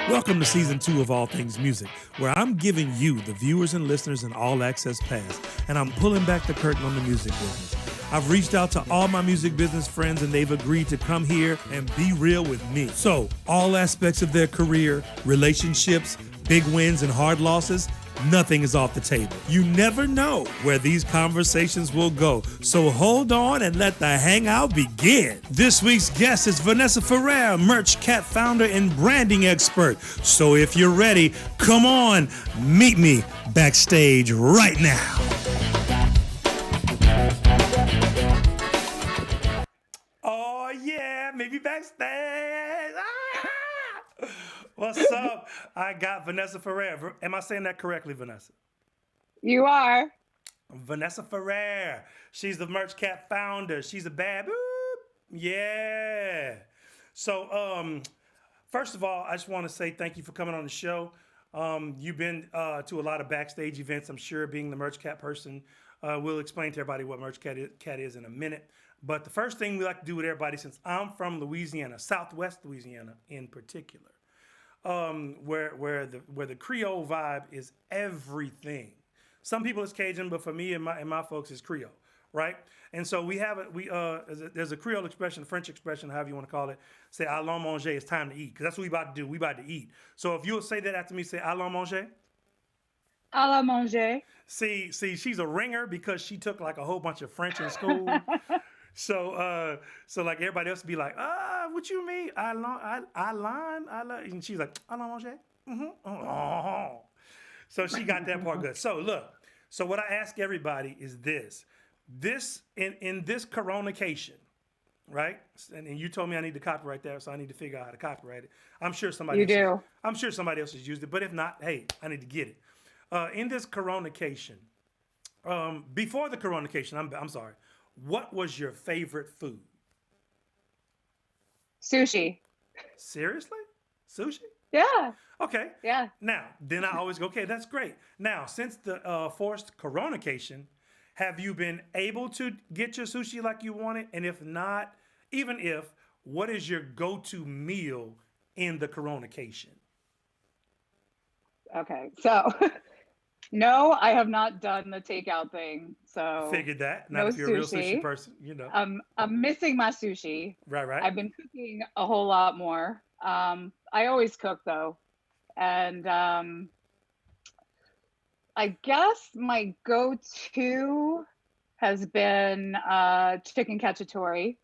Welcome to season 2 of All Things Music, where I'm giving you, the viewers and listeners, an all-access pass, and I'm pulling back the curtain on the music business. I've reached out to all my music business friends, and they've agreed to come here and be real with me. So, all aspects of their career, relationships, big wins and hard losses, nothing is off the table. You never know where these conversations will go, so hold on and let the hangout begin. This week's guest is Vanessa Ferrer, Merch Cat founder and branding expert. So if you're ready, come on, meet me backstage right now. Oh yeah, maybe backstage. What's up? I got Vanessa Ferrer. Am I saying that correctly, Vanessa? You are. Vanessa Ferrer. She's the Merch Cat founder. She's a bad boop. Yeah. So, first of all, I just want to say thank you for coming on the show. You've been to a lot of backstage events, I'm sure, being the Merch Cat person. We'll explain to everybody what Merch Cat is in a minute. But the first thing we like to do with everybody, since I'm from Louisiana, Southwest Louisiana in particular, where the Creole vibe is everything. Some people it's Cajun, but for me and my folks it's Creole, right? And so there's a Creole expression, French expression, however you want to call it. Say allons manger, it's time to eat, because that's what we about to do. We about to eat. So if you'll say that after me, say allons manger. À la manger. See, she's a ringer because she took like a whole bunch of French in school. So like everybody else would be like, what you mean? I and she's like, I manger. Oh. So she got that part good. So look, so what I ask everybody is this in this Coronication, right? And you told me I need to copyright that, so I need to figure out how to copyright it. I'm sure somebody else has used it, but if not, hey, I need to get it. In this Coronication, before the Coronication, I'm sorry. What was your favorite food? Sushi. Seriously? Sushi? Yeah. Okay. Yeah. Now, then I always go, okay, that's great. Now, since the forced Coronication, have you been able to get your sushi like you wanted? And if not, even if, what is your go-to meal in the Coronication? Okay. So, no, I have not done the takeout thing. So Figured that. Not no if you're a real sushi person, you know. I'm missing my sushi. Right. I've been cooking a whole lot more. I always cook though. And I guess my go-to has been chicken cacciatore.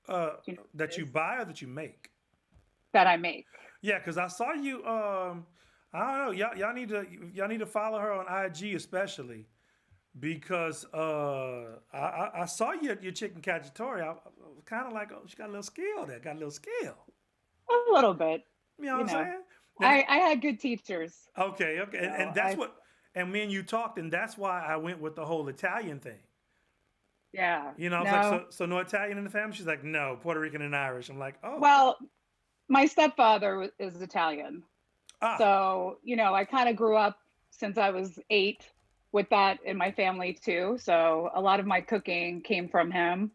That you buy or that you make? That I make. Yeah, because I saw you. I don't know. Y'all need to follow her on IG especially, because I saw your chicken cacciatore. I was kind of like, oh, she got a little skill there. Got a little skill. A little bit. You know what I'm saying? I had good teachers. Okay. And that's what. And me and you talked, and that's why I went with the whole Italian thing. Yeah. You know, I was like, so no Italian in the family? She's like, no, Puerto Rican and Irish. I'm like, oh. Well, my stepfather is Italian. So, I kind of grew up since I was 8 with that in my family too. So a lot of my cooking came from him.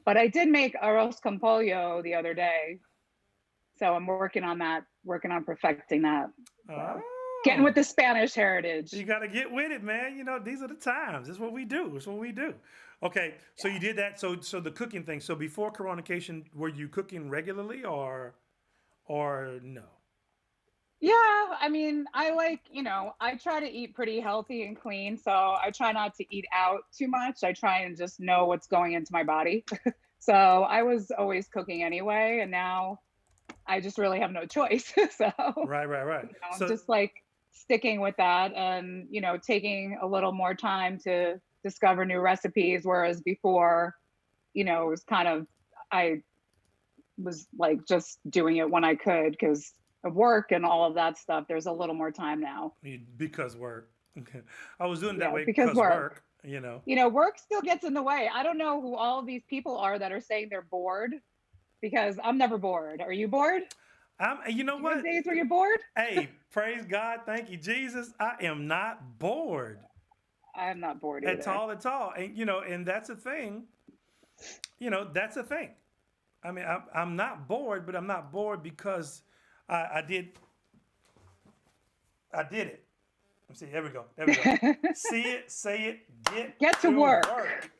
But I did make arroz con pollo the other day. So I'm working on perfecting that. So, getting with the Spanish heritage. You got to get with it, man. You know, these are the times. This is what we do. Okay, so you did that. So the cooking thing. So before Coronication, were you cooking regularly or no? Yeah, I mean, I I try to eat pretty healthy and clean. So I try not to eat out too much. I try and just know what's going into my body. So I was always cooking anyway. And now I just really have no choice. So Right. So just like sticking with that and, taking a little more time to discover new recipes. Whereas before, it was kind of, I was like just doing it when I could because of work and all of that stuff. There's a little more time now. Because work. I was doing that way because work. Work still gets in the way. I don't know who all of these people are that are saying they're bored, because I'm never bored. Are you bored? You know what? Days where you're bored? Hey, praise God. Thank you, Jesus. I am not bored. I'm not bored either. At all. And, and that's a thing. That's a thing. I mean, I'm not bored, but I'm not bored because I did it. Let's see. There we go. There we go. See it, say it, get Get to to work. work.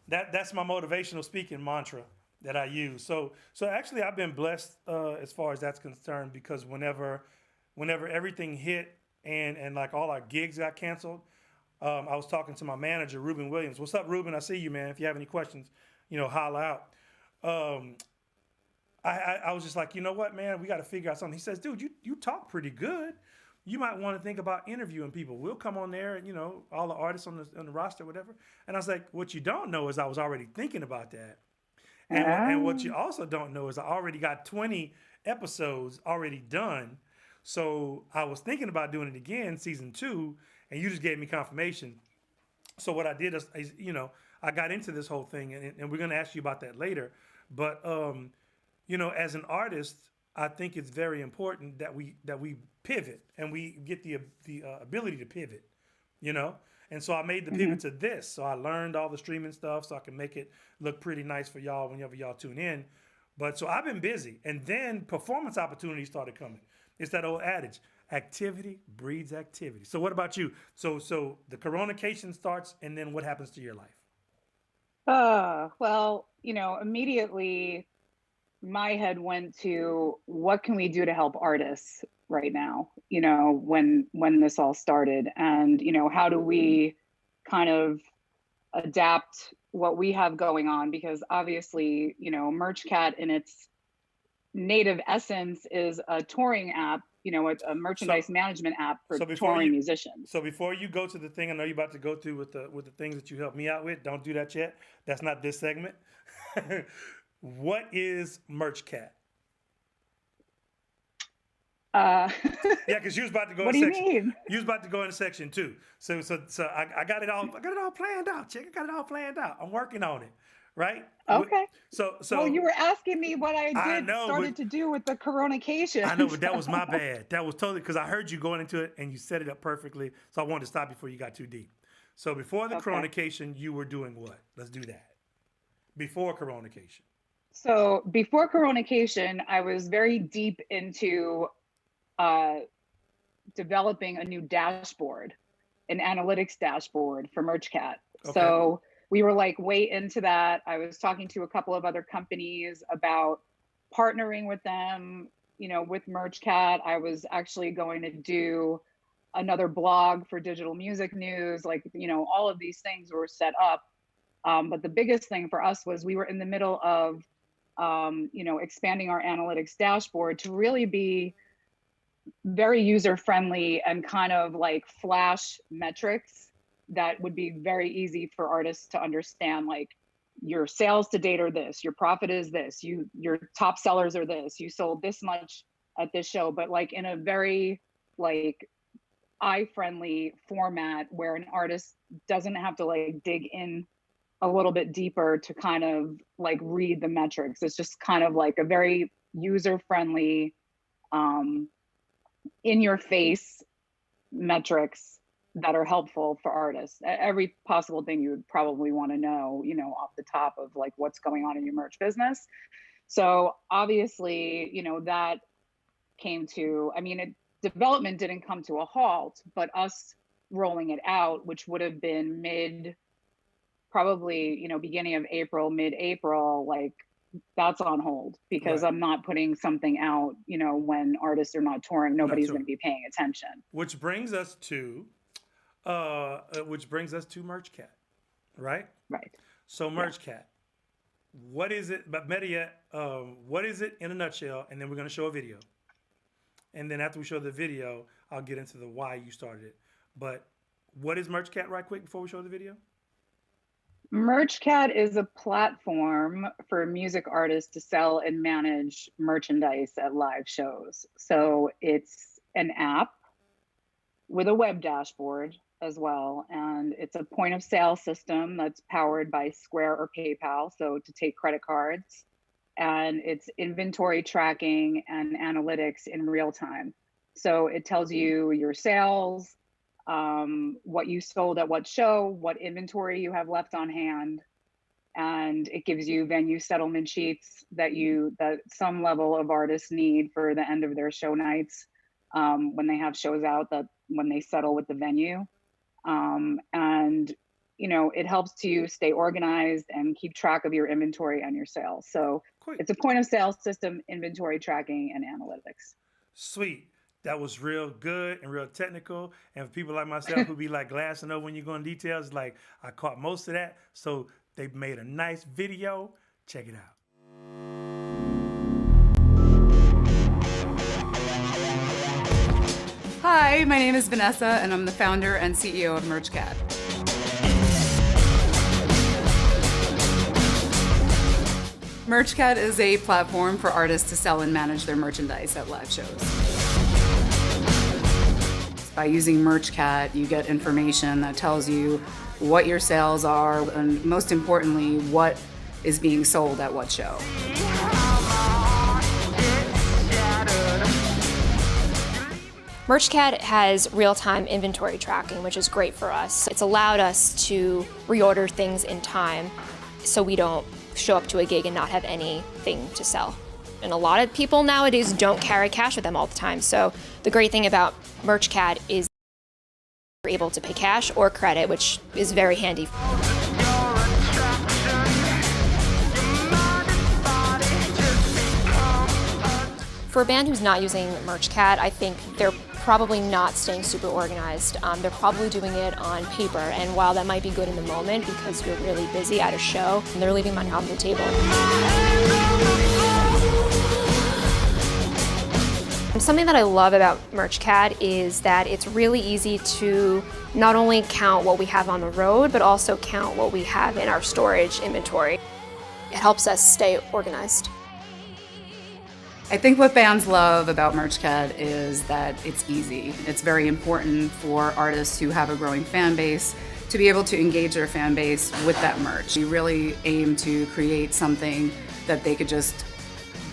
That's my motivational speaking mantra that I use. So actually, I've been blessed as far as that's concerned because whenever everything hit and like all our gigs got canceled, I was talking to my manager, Ruben Williams. What's up, Ruben? I see you, man. If you have any questions, holla out. Um, I was just like, you know what, man, we got to figure out something. He says, dude, you talk pretty good. You might want to think about interviewing people. We'll come on there and, all the artists on the roster, whatever. And I was like, what you don't know is I was already thinking about that. And what you also don't know is I already got 20 episodes already done. So I was thinking about doing it again, season 2, and you just gave me confirmation. So what I did is I got into this whole thing, and we're going to ask you about that later. But as an artist, I think it's very important that we pivot and we get the ability to pivot, And so I made the pivot to this. So I learned all the streaming stuff so I can make it look pretty nice for y'all whenever y'all tune in. But so I've been busy, and then performance opportunities started coming. It's that old adage: activity breeds activity. So what about you? So the coronation starts, and then what happens to your life? Well, immediately my head went to what can we do to help artists right now, when this all started, and how do we kind of adapt what we have going on, because obviously, MerchCat in its native essence is a touring app, a merchandise management app for touring musicians. So before you go to the thing I know you're about to go through with the things that you helped me out with, don't do that yet. That's not this segment. What is MerchCat? Yeah, because you was about to go. What in do you section, mean? You was about to go into section 2. So I got it all. I got it all planned out, chick. I got it all planned out. I'm working on it, right? Okay. So well, you were asking me what I started to do with the coronation. I know, but that was my bad. That was totally because I heard you going into it and you set it up perfectly. So I wanted to stop before you got too deep. So before the coronation, you were doing what? Let's do that. Before coronation. So before coronation, I was very deep into developing a new dashboard, an analytics dashboard for MerchCat. Okay. So we were like way into that. I was talking to a couple of other companies about partnering with them, with MerchCat. I was actually going to do another blog for digital music news. Like, all of these things were set up. But the biggest thing for us was we were in the middle of, expanding our analytics dashboard to really be very user friendly and kind of like flash metrics that would be very easy for artists to understand. Like, your sales to date are this, your profit is this, your top sellers are this, you sold this much at this show, but like in a very like eye friendly format where an artist doesn't have to like dig in a little bit deeper to kind of like read the metrics. It's just kind of like a very user friendly, in your face metrics that are helpful for artists. Every possible thing you would probably want to know, off the top of like what's going on in your merch business. So obviously, that came to, development didn't come to a halt, but us rolling it out, which would have been beginning of April, mid-April, like that's on hold because I'm not putting something out, when artists are not touring, nobody's going to be paying attention. Which brings us to MerchCat, right? Right. So MerchCat, what is it? But better yet, what is it in a nutshell? And then we're going to show a video. And then after we show the video, I'll get into the why you started it. But what is MerchCat right quick before we show the video? MerchCat is a platform for music artists to sell and manage merchandise at live shows. So it's an app with a web dashboard as well. And it's a point of sale system that's powered by Square or PayPal, so to take credit cards. And it's inventory tracking and analytics in real time. So it tells you your sales, what you sold at what show, what inventory you have left on hand, and it gives you venue settlement sheets that some level of artists need for the end of their show nights, when they have shows out, that when they settle with the venue. And it helps you stay organized and keep track of your inventory and your sales. So Quick. it's a point of sale system, inventory tracking, and analytics. Sweet. That was real good and real technical. And for people like myself who be like glassing over when you go in details, like I caught most of that. So they made a nice video. Check it out. Hi, my name is Vanessa, and I'm the founder and CEO of MerchCat. MerchCat is a platform for artists to sell and manage their merchandise at live shows. By using MerchCat, you get information that tells you what your sales are, and most importantly, what is being sold at what show. MerchCat has real-time inventory tracking, which is great for us. It's allowed us to reorder things in time so we don't show up to a gig and not have anything to sell. And a lot of people nowadays don't carry cash with them all the time. So the great thing about MerchCat is you're able to pay cash or credit, which is very handy. For a band who's not using MerchCat, I think they're probably not staying super organized. They're probably doing it on paper, and while that might be good in the moment because you're really busy at a show, they're leaving money on the table. Something that I love about MerchCat is that it's really easy to not only count what we have on the road, but also count what we have in our storage inventory. It helps us stay organized. I think what bands love about MerchCat is that it's easy. It's very important for artists who have a growing fan base to be able to engage their fan base with that merch. We really aim to create something that they could just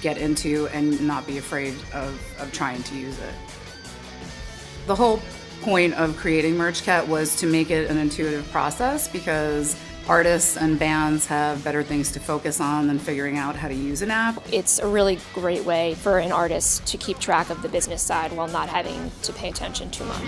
get into and not be afraid of trying to use it. The whole point of creating MerchCat was to make it an intuitive process, because artists and bands have better things to focus on than figuring out how to use an app. It's a really great way for an artist to keep track of the business side while not having to pay attention too much.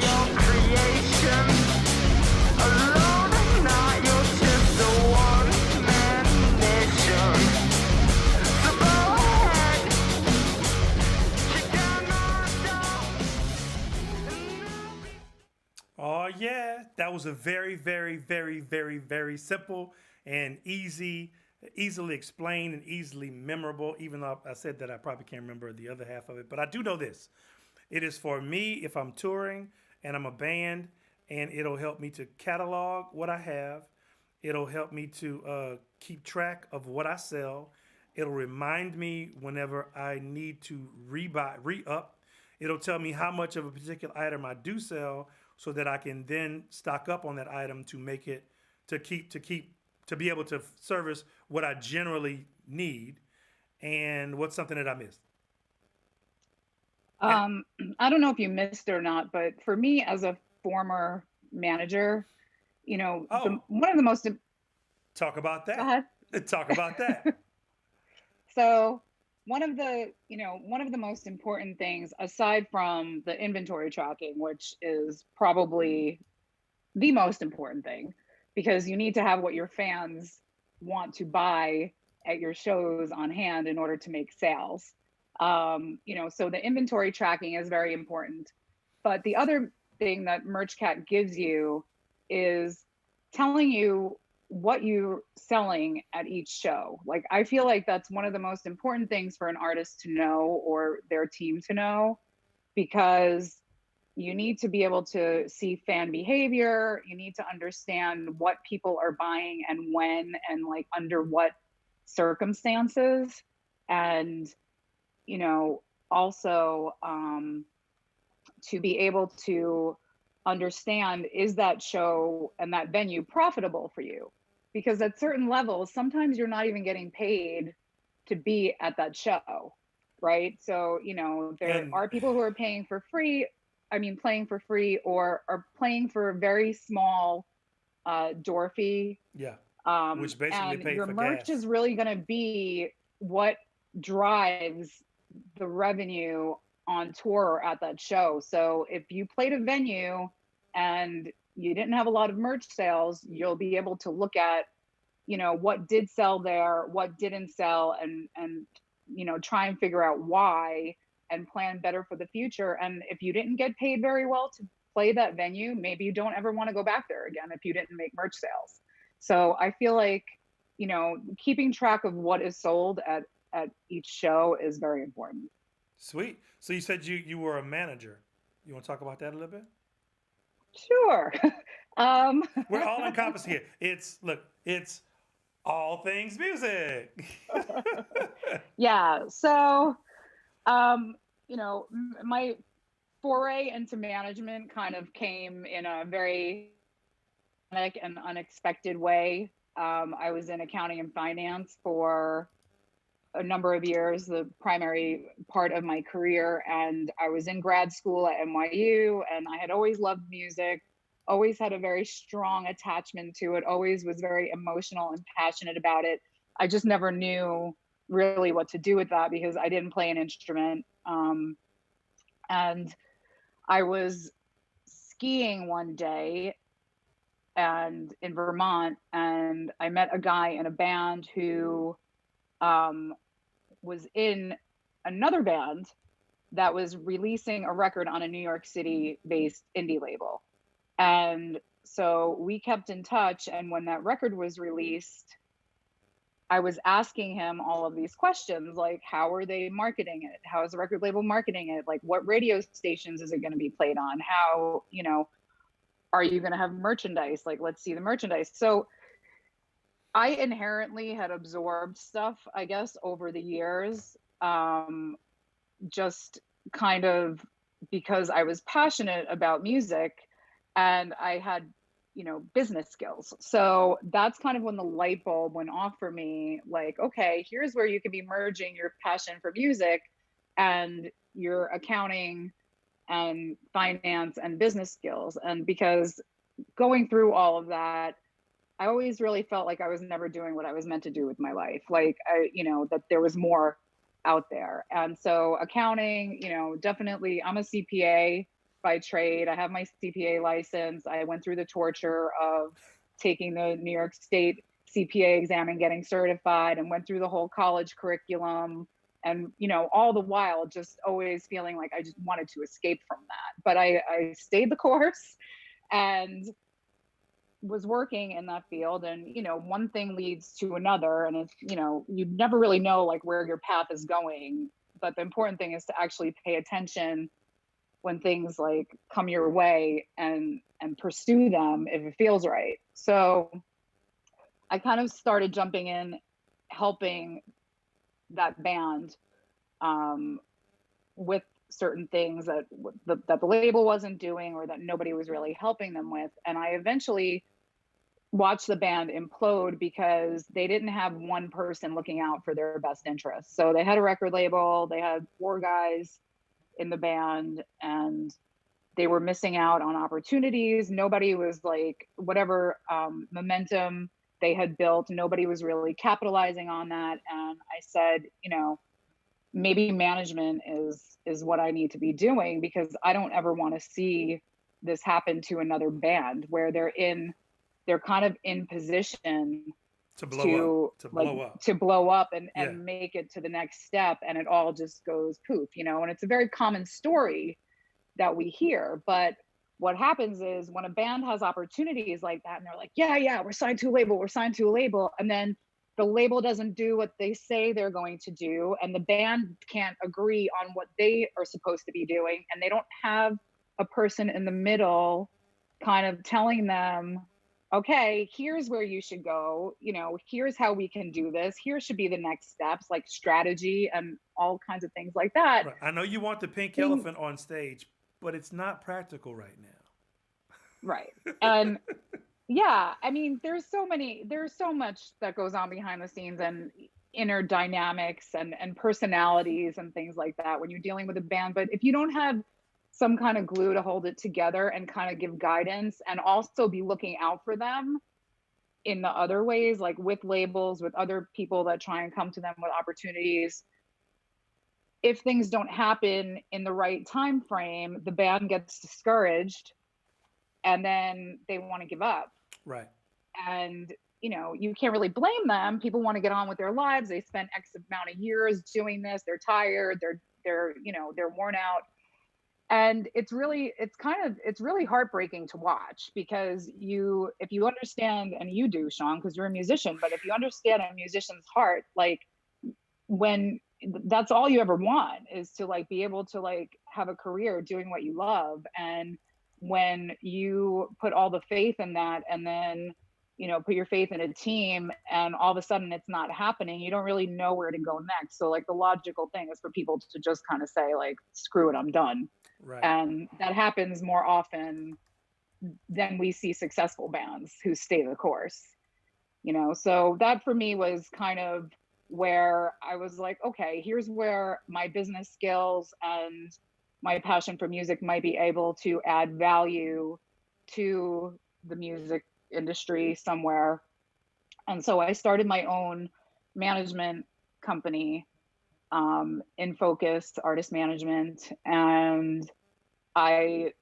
Oh yeah, that was a very, very, very, very, very simple and easily explained and easily memorable, even though I said that I probably can't remember the other half of it. But I do know this. It is for me if I'm touring and I'm a band, and it'll help me to catalog what I have. It'll help me to keep track of what I sell. It'll remind me whenever I need to re-up. It'll tell me how much of a particular item I do sell, so that I can then stock up on that item to make it to be able to service what I generally need. And what's something that I missed? I don't know if you missed or not, but for me as a former manager, one of the most talk about that. Go ahead. Talk about that. So one of the most important things, aside from the inventory tracking, which is probably the most important thing, because you need to have what your fans want to buy at your shows on hand in order to make sales. So the inventory tracking is very important. But the other thing that MerchCat gives you is telling you what you're selling at each show. Like, I feel like that's one of the most important things for an artist to know, or their team to know, because you need to be able to see fan behavior. You need to understand what people are buying and when, and like under what circumstances. And, also to be able to understand, is that show and that venue profitable for you? Because at certain levels, sometimes you're not even getting paid to be at that show, right? So, there are people who are playing for free, or are playing for a very small door fee. Yeah. Which basically And paid your for merch gas. is really going to be what drives the revenue on tour or at that show. So if you played a venue and you didn't have a lot of merch sales, you'll be able to look at, you know, what did sell there, what didn't sell, and you know, try and figure out why and plan better for the future. And if you didn't get paid very well to play that venue, maybe you don't ever want to go back there again if you didn't make merch sales. So I feel like, you know, keeping track of what is sold at each show is very important. Sweet. So you said you were a manager. You want to talk about that a little bit? Sure. um, We're all encompassed here. It's all things music. yeah. So, you know, my foray into management kind of came in a very and unexpected way. I was in accounting and finance for a number of years, the primary part of my career. And I was in grad school at NYU, and I had always loved music, always had a very strong attachment to it, always was very emotional and passionate about it. I just never knew really what to do with that because I didn't play an instrument. And I was skiing one day and in Vermont, and I met a guy in a band who was in another band that was releasing a record on a New York City based indie label. And so we kept in touch. And when that record was released, I was asking him all of these questions, like, how are they marketing it? How is the record label marketing it? Like, what radio stations is it going to be played on? How, you know, are you going to have merchandise? Like, let's see the merchandise. So I inherently had absorbed stuff, I guess, over the years, just kind of because I was passionate about music and I had, you know, business skills. So that's kind of when the light bulb went off for me. Like, okay, here's where you can be merging your passion for music and your accounting and finance and business skills. And because going through all of that, I always really felt like I was never doing what I was meant to do with my life. Like, you know, that there was more out there. And so accounting, you know, definitely I'm a CPA by trade. I have my CPA license. I went through the torture of taking the New York State CPA exam and getting certified, and went through the whole college curriculum. And, you know, all the while just always feeling like I just wanted to escape from that. But I stayed the course and was working in that field. And, you know, one thing leads to another, and it's, you know, you never really know like where your path is going. But the important thing is to actually pay attention when things like come your way and pursue them if it feels right. So I kind of started jumping in, helping that band with certain things that the label wasn't doing or that nobody was really helping them with. And I eventually watched the band implode because they didn't have one person looking out for their best interests. So they had a record label, they had 4 guys in the band, and they were missing out on opportunities. Nobody was like, whatever momentum they had built, nobody was really capitalizing on that. And I said, you know, maybe management is what I need to be doing, because I don't ever want to see this happen to another band where they're kind of in position to blow up and make it to the next step, and it all just goes poof, you know. And it's a very common story that we hear. But what happens is when a band has opportunities like that and they're like, yeah, we're signed to a label, and then the label doesn't do what they say they're going to do, and the band can't agree on what they are supposed to be doing, and they don't have a person in the middle kind of telling them, okay, here's where you should go, you know, here's how we can do this, here should be the next steps, like strategy and all kinds of things like that. Right. I know you want the pink elephant on stage, but it's not practical right now. Right. And yeah, I mean, there's so much that goes on behind the scenes, and inner dynamics and personalities and things like that when you're dealing with a band. But if you don't have some kind of glue to hold it together and kind of give guidance and also be looking out for them, in the other ways, like with labels, with other people that try and come to them with opportunities. If things don't happen in the right time frame, the band gets discouraged and then they want to give up. Right. And you can't really blame them. People want to get on with their lives. They spend X amount of years doing this. They're tired. They're worn out. And it's really heartbreaking to watch, because if you understand, and you do, Sean, because you're a musician, but if you understand a musician's heart, like, when that's all you ever want is to like be able to like have a career doing what you love. And when you put all the faith in that, and then put your faith in a team, and all of a sudden it's not happening, you don't really know where to go next. So like the logical thing is for people to just kind of say like, screw it, I'm done. Right. And that happens more often than we see successful bands who stay the course. So that for me was kind of where I was like, okay, here's where my business skills and my passion for music might be able to add value to the music industry somewhere. And so I started my own management company, in Focus Artist Management. And I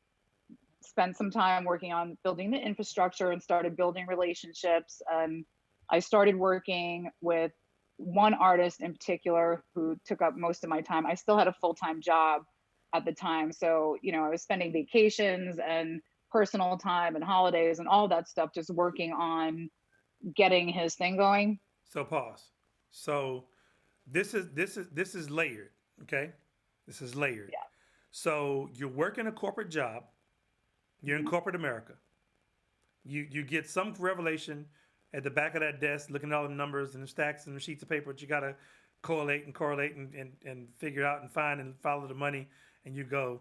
spent some time working on building the infrastructure and started building relationships. And I started working with one artist in particular who took up most of my time. I still had a full-time job at the time. So, I was spending vacations and personal time and holidays and all that stuff just working on getting his thing going. So pause. So this is layered, okay? This is layered. Yeah. So you're working a corporate job. You're in corporate America. You get some revelation at the back of that desk, looking at all the numbers and the stacks and the sheets of paper that you got to correlate and figure out and find and follow the money. And you go,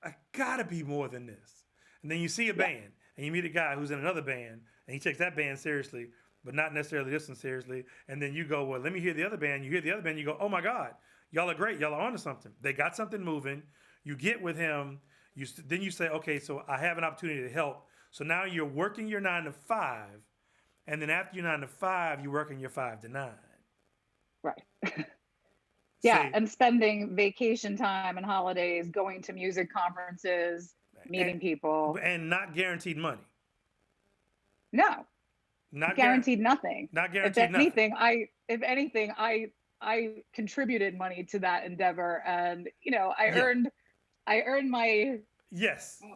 I got to be more than this. And then you see a band, and you meet a guy who's in another band, and he takes that band seriously, but not necessarily this one seriously. And then you go, well, let me hear the other band. You hear the other band, you go, oh my God, y'all are great. Y'all are onto something. They got something moving. You get with him. Then you say, okay, so I have an opportunity to help. So now you're working your 9 to 5, and then after your 9 to 5, you're working your 5 to 9. Right. Yeah, and spending vacation time and holidays, going to music conferences, meeting people. And not guaranteed money. No. Not guaranteed nothing. Not guaranteed nothing. If anything, I contributed money to that endeavor, and I earned my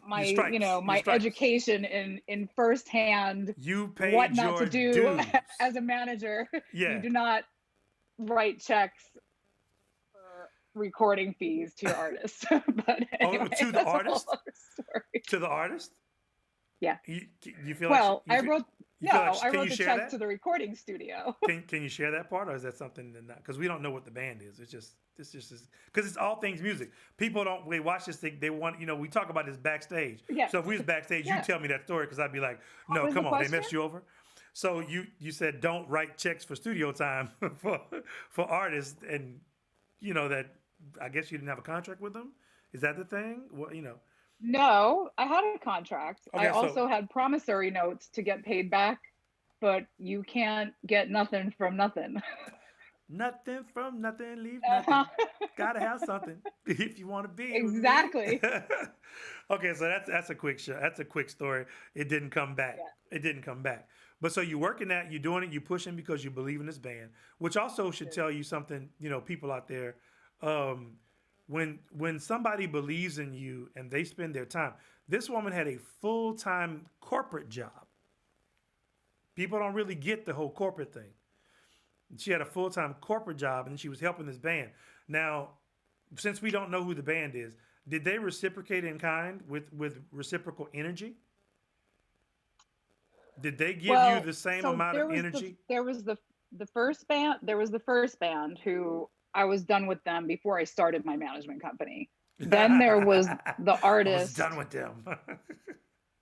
my education in firsthand. You paid what not your to do dues. As a manager. Yeah. You do not write checks for recording fees to your artists. But anyway, to the artist? To the artist? Yeah. You feel well, like I wrote I wrote the check to the recording studio. Can you share that part, or is that something that not? Because we don't know what the band is. It's just because it's all things music. People don't watch this thing. They want we talk about this backstage. Yeah. So if we was backstage, you tell me that story, because I'd be like, no, come on, they messed you over. So you said don't write checks for studio time for artists, and that I guess you didn't have a contract with them. Is that the thing? Well, No, I had a contract. Okay, I also had promissory notes to get paid back, but you can't get nothing from nothing. Nothing from nothing, leave nothing. Gotta have something if you want to be. Exactly. Okay, so that's a quick show. That's a quick story. It didn't come back. Yeah. It didn't come back. But so you're working that, you're doing it, you're pushing because you believe in this band, which also should tell you something, people out there. When somebody believes in you and they spend their time, this woman had a full-time corporate job. People don't really get the whole corporate thing. She had a full-time corporate job, and she was helping this band. Now, since we don't know who the band is, did they reciprocate in kind with reciprocal energy? Did they give you the same amount of energy? There was the first band. There was the first band who I was done with them before I started my management company. Then there was the artist. I was done with them.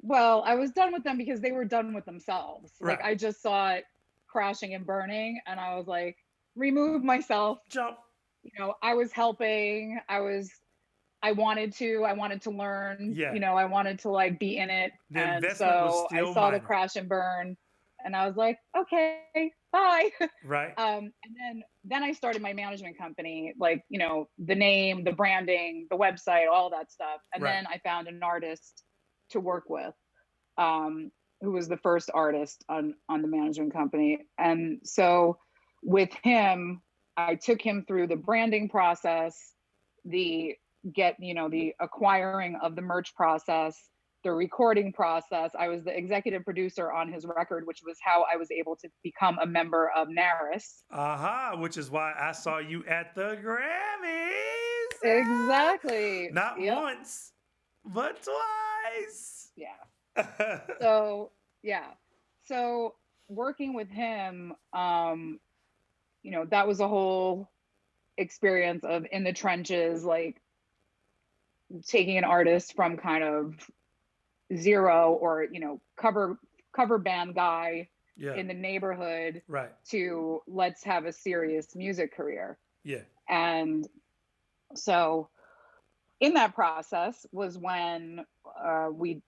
Well, I was done with them because they were done with themselves. Right. Like I just saw it crashing and burning, and I was like, remove myself. Jump. I was helping. I wanted to learn. Yeah. I wanted to be in it. The and investment so was still I saw the crash and burn, And I was like, okay, bye. Right. And then I started my management company, like, you know, the name, the branding, the website, all that stuff. And Right. then I found an artist to work with, who was the first artist on the management company. And so with him, I took him through the branding process, the acquiring of the merch process, the recording process. I was the executive producer on his record, which was how I was able to become a member of NARIS. Which is why I saw you at the Grammys. Exactly. Not once, but twice. Yeah. So working with him, you know, that was a whole experience of in the trenches, like taking an artist from kind of zero or, you know, cover band guy in the neighborhood, right, to let's have a serious music career. Yeah. And so in that process was when we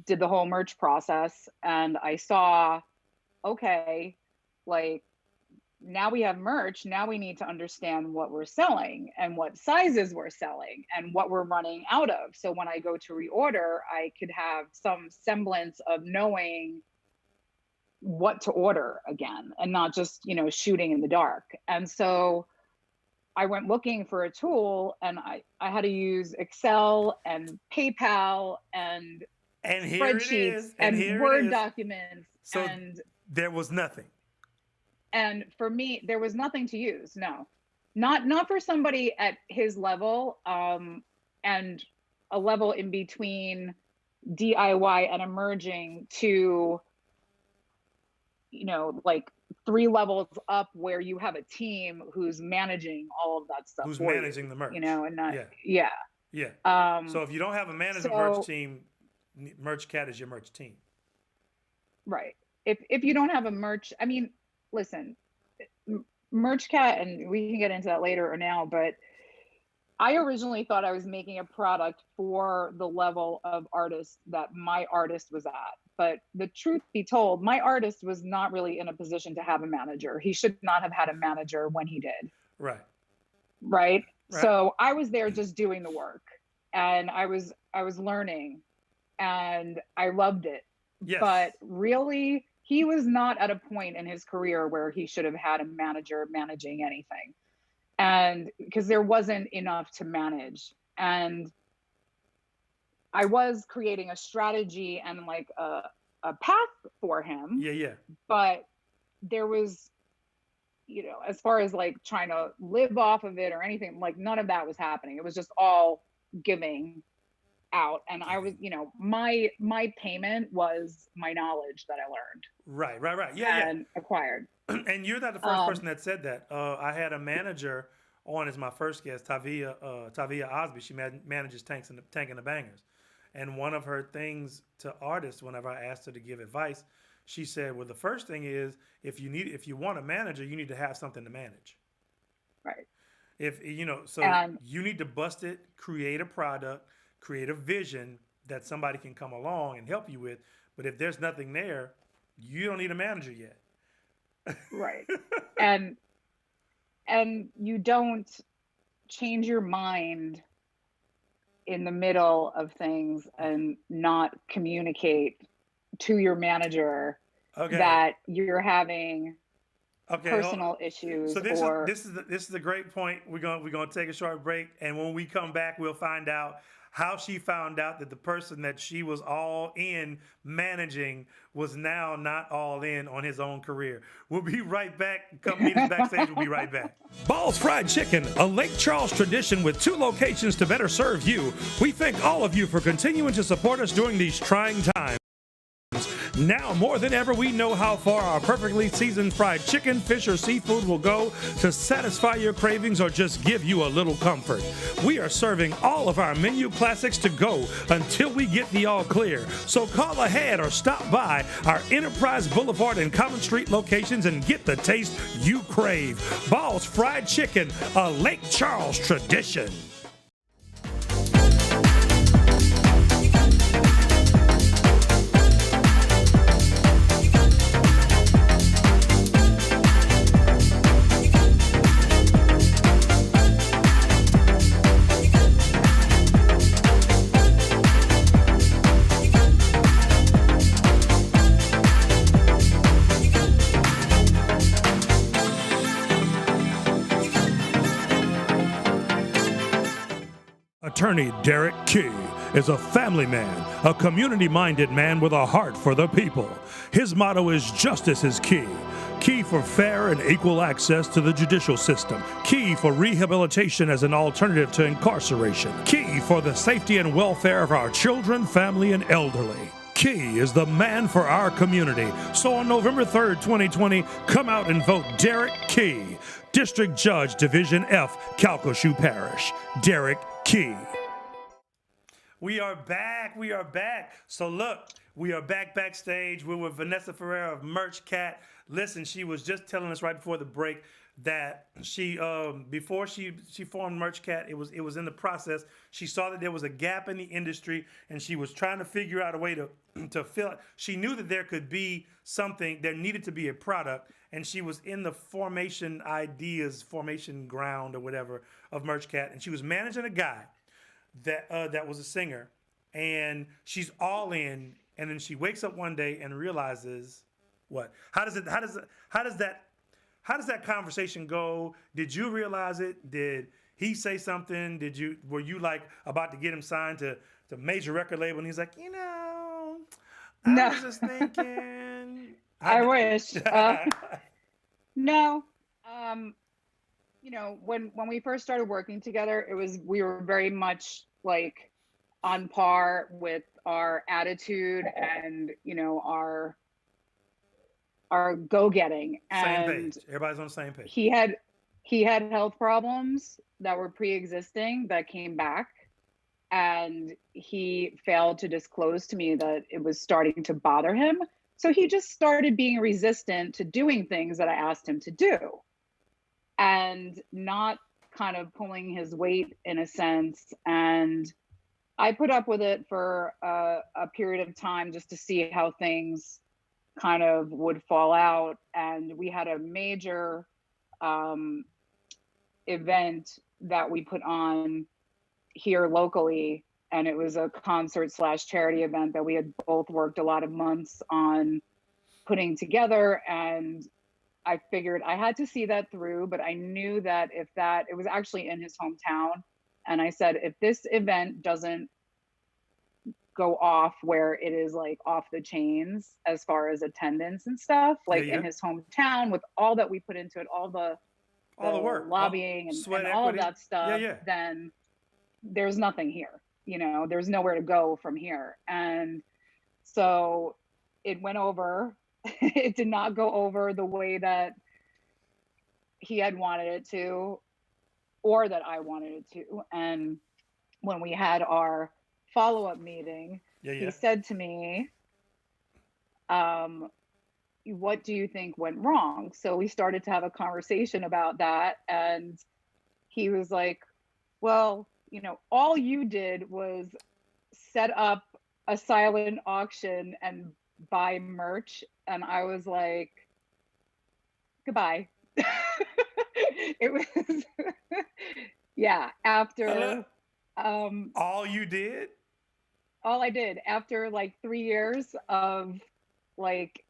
did the whole merch process, and I saw, okay, like, now we have merch. Now we need to understand what we're selling and what sizes we're selling and what we're running out of. So when I go to reorder, I could have some semblance of knowing what to order again and not just, you know, shooting in the dark. And so I went looking for a tool, and I had to use Excel and PayPal and spreadsheets and Word documents. So and there was nothing. And for me, there was nothing to use. No, not for somebody at his level, and a level in between DIY and emerging to, you know, like 3 levels up where you have a team who's managing all of that stuff. Who's managing the merch. You know, and not, yeah. So if you don't have a management merch team, Merch Cat is your merch team. Right. If you don't have a merch, I mean, listen, Merch Cat, and we can get into that later or now, but I originally thought I was making a product for the level of artist that my artist was at. But the truth be told, my artist was not really in a position to have a manager. He should not have had a manager when he did. Right. So I was there just doing the work, and I was learning, and I loved it. Yes. But really, he was not at a point in his career where he should have had a manager managing anything. And because there wasn't enough to manage. And I was creating a strategy and like a path for him. Yeah. But there was, you know, as far as like trying to live off of it or anything, like none of that was happening. It was just all giving out. And I was, you know, my payment was my knowledge that I learned. Right. Yeah. And acquired. And you're not the first person that said that. I had a manager on as my first guest, Tavia Osby. She manages Tank and the Bangers. And one of her things to artists, whenever I asked her to give advice, she said, well, the first thing is if you want a manager, you need to have something to manage. Right. If you know, so you need to bust it, create a product, create a vision that somebody can come along and help you with. But if there's nothing there, you don't need a manager yet. Right. And you don't change your mind in the middle of things and not communicate to your manager that you're having personal issues. So this is a great point. We're gonna take a short break, and when we come back, we'll find out how she found out that the person that she was all in managing was now not all in on his own career. We'll be right back. Come meet us backstage. We'll be right back. Ball's Fried Chicken, a Lake Charles tradition with 2 locations to better serve you. We thank all of you for continuing to support us during these trying times. Now more than ever, we know how far our perfectly seasoned fried chicken, fish, or seafood will go to satisfy your cravings or just give you a little comfort. We are serving all of our menu classics to go until we get the all clear. So call ahead or stop by our Enterprise Boulevard and Common Street locations and get the taste you crave. Ball's Fried Chicken, a Lake Charles tradition. Attorney Derek Key is a family man, a community-minded man with a heart for the people. His motto is justice is key. Key for fair and equal access to the judicial system. Key for rehabilitation as an alternative to incarceration. Key for the safety and welfare of our children, family, and elderly. Key is the man for our community. So on November 3rd, 2020, come out and vote Derek Key, District Judge, Division F, Calcasieu Parish. Derek Key. We are back. We are back. So look, we are backstage. We're with Vanessa Ferrer of Merch Cat. Listen, she was just telling us right before the break that she before she formed Merch Cat, it was in the process. She saw that there was a gap in the industry, and she was trying to figure out a way to fill it. She knew that there could be something, there needed to be a product, and she was in the formation ground or whatever of Merch Cat, and she was managing a guy that was a singer, and she's all in, and then she wakes up one day and realizes what? How does that conversation go? Did you realize it? Did he say something? Were you like about to get him signed to major record label, and he's like, I was just thinking. I wish. No. When we first started working together, we were very much like on par with our attitude and our go-getting. Same And page. Everybody's on the same page. he had health problems that were pre-existing that came back, and he failed to disclose to me that it was starting to bother him. So he just started being resistant to doing things that I asked him to do, and not kind of pulling his weight in a sense. And I put up with it for a period of time just to see how things kind of would fall out. And we had a major event that we put on here locally, and it was a concert/charity event that we had both worked a lot of months on putting together. And I figured I had to see that through, but I knew that it was actually in his hometown. And I said, if this event doesn't go off where it is like off the chains as far as attendance and stuff, like in his hometown, with all that we put into it, all the work, lobbying and all of that stuff, then there's nothing here. There's nowhere to go from here. And so it went over. It did not go over the way that he had wanted it to, or that I wanted it to. And when we had our follow-up meeting, he said to me, what do you think went wrong? So we started to have a conversation about that. And he was like, well, all you did was set up a silent auction and buy merch. And I was like, goodbye. It was, after. All you did? All I did after like 3 years of like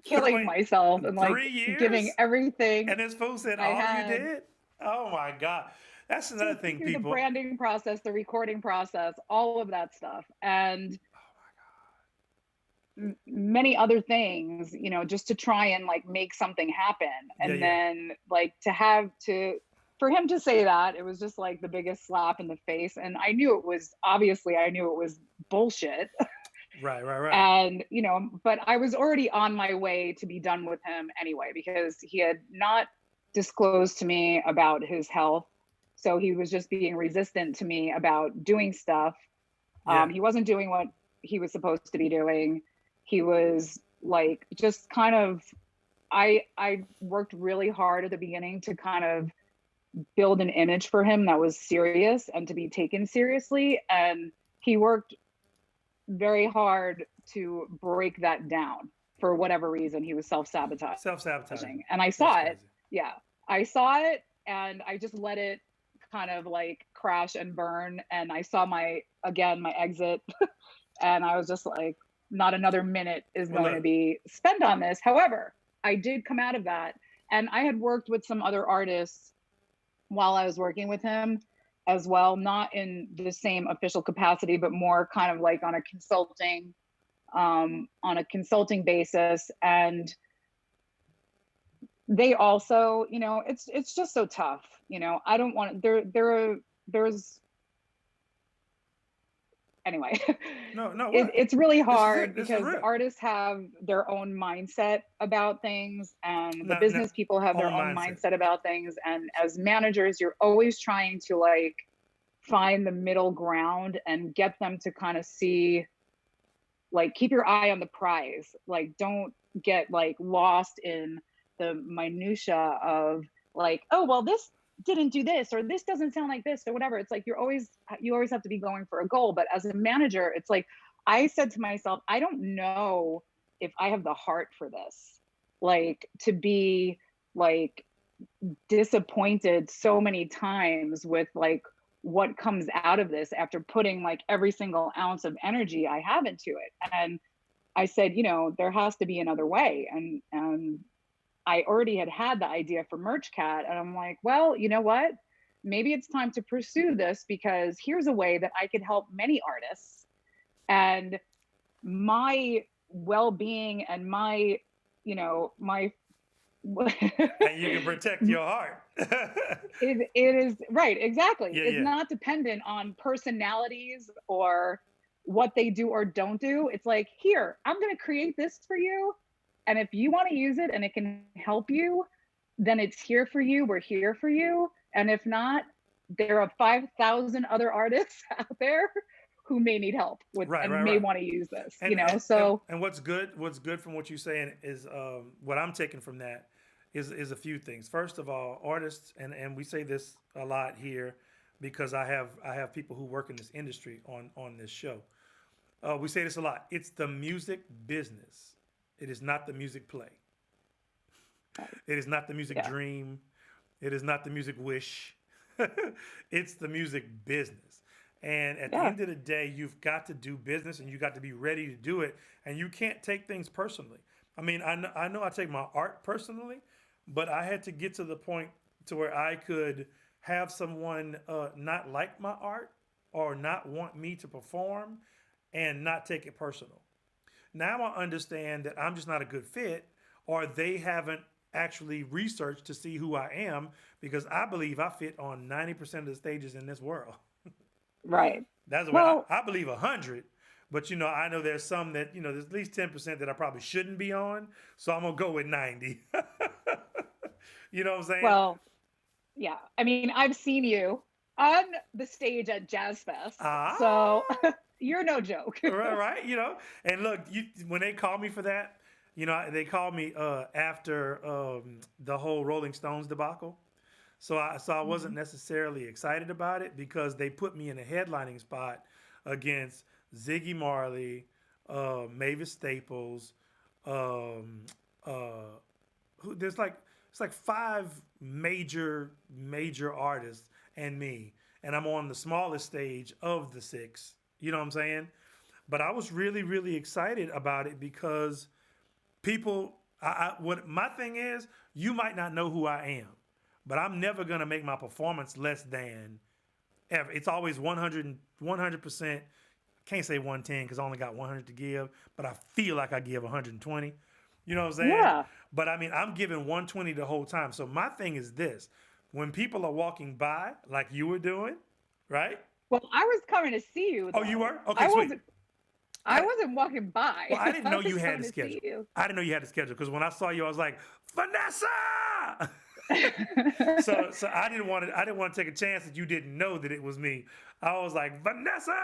killing myself and like giving everything. And this fool said, all you did? Oh my God. That's another thing, people. The branding process, the recording process, all of that stuff. And many other things, just to try and like make something happen. And then like for him to say that, it was just like the biggest slap in the face. And I knew it was bullshit. Right. And, but I was already on my way to be done with him anyway, because he had not disclosed to me about his health. So he was just being resistant to me about doing stuff. He wasn't doing what he was supposed to be doing. He was like, just kind of, I worked really hard at the beginning to kind of build an image for him that was serious and to be taken seriously. And he worked very hard to break that down. For whatever reason, he was self-sabotaging. And I saw it. Yeah, I saw it, and I just let it kind of like crash and burn. And I saw my exit and I was just like, not another minute is going to be spent on this. However, I did come out of that, and I had worked with some other artists while I was working with him, as well, not in the same official capacity, but more kind of like on a consulting basis. And they also, you know, it's just so tough. You know, I don't want there's anyway. No, what? It's really hard because real. artists have their own mindset about things, and the business people have their own mindset about things. And as managers, you're always trying to like find the middle ground and get them to kind of see, like, keep your eye on the prize. Like, don't get like lost in the minutia of like, oh, well, this didn't do this, or this doesn't sound like this, or whatever. It's like you always have to be going for a goal. But as a manager, it's like I said to myself, I don't know if I have the heart for this, like to be like disappointed so many times with like what comes out of this after putting like every single ounce of energy I have into it. And I said, you know, there has to be another way. And I already had the idea for Merch Cat, and I'm like, well, you know what? Maybe it's time to pursue this, because here's a way that I could help many artists, and my well-being and my, you know, my and you can protect your heart. it is right, exactly. Yeah, it's not dependent on personalities or what they do or don't do. It's like, here, I'm going to create this for you. And if you want to use it and it can help you, then it's here for you. We're here for you. And if not, there are 5,000 other artists out there who may need help with may want to use this. And, you know, so and what's good from what you're saying is what I'm taking from that is a few things. First of all, artists, and we say this a lot here because I have people who work in this industry on this show. We say this a lot. It's the music business. It is not the music play. It is not the music dream. It is not the music wish. It's the music business. And at the end of the day, you've got to do business, and you got to be ready to do it. And you can't take things personally. I mean, I know I take my art personally, but I had to get to the point to where I could have someone not like my art or not want me to perform and not take it personal. Now I understand that I'm just not a good fit, or they haven't actually researched to see who I am, because I believe I fit on 90% of the stages in this world. Right. That's why I believe 100. But, you know, I know there's some that, you know, there's at least 10% that I probably shouldn't be on. So I'm going to go with 90. You know what I'm saying? Well, yeah. I mean, I've seen you on the stage at Jazz Fest. So you're no joke. Right. You know, and look, when they call me for that, you know, they called me after the whole Rolling Stones debacle. So I wasn't necessarily excited about it, because they put me in a headlining spot against Ziggy Marley, Mavis Staples. It's like 5 major artists and me, and I'm on the smallest stage of the 6. You know what I'm saying? But I was really, really excited about it because people. What my thing is, you might not know who I am, but I'm never gonna make my performance less than ever. It's always 100%. Can't say 110 because I only got 100 to give, but I feel like I give 120. You know what I'm saying? Yeah. But I mean, I'm giving 120 the whole time. So my thing is this: when people are walking by, like you were doing, right? Well, I was coming to see you, though. Oh, you were? Okay, sweet. I wasn't walking by. Well, I didn't know you had a schedule. I didn't know you had a schedule, because when I saw you, I was like, Vanessa. So I didn't want to take a chance that you didn't know that it was me. I was like, Vanessa.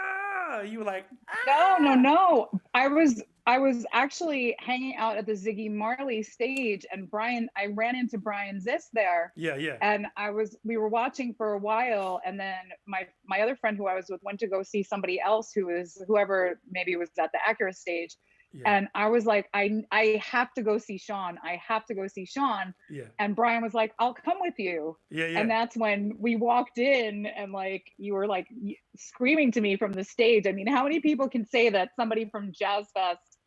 You were like, No. I was actually hanging out at the Ziggy Marley stage, and I ran into Brian Ziss there. Yeah. And we were watching for a while, and then my other friend who I was with went to go see somebody else who was whoever maybe was at the Acura stage. Yeah. And I was like, I have to go see Sean. I have to go see Sean. Yeah. And Brian was like, I'll come with you. Yeah. And that's when we walked in, and like you were like screaming to me from the stage. I mean, how many people can say that somebody from Jazz Fest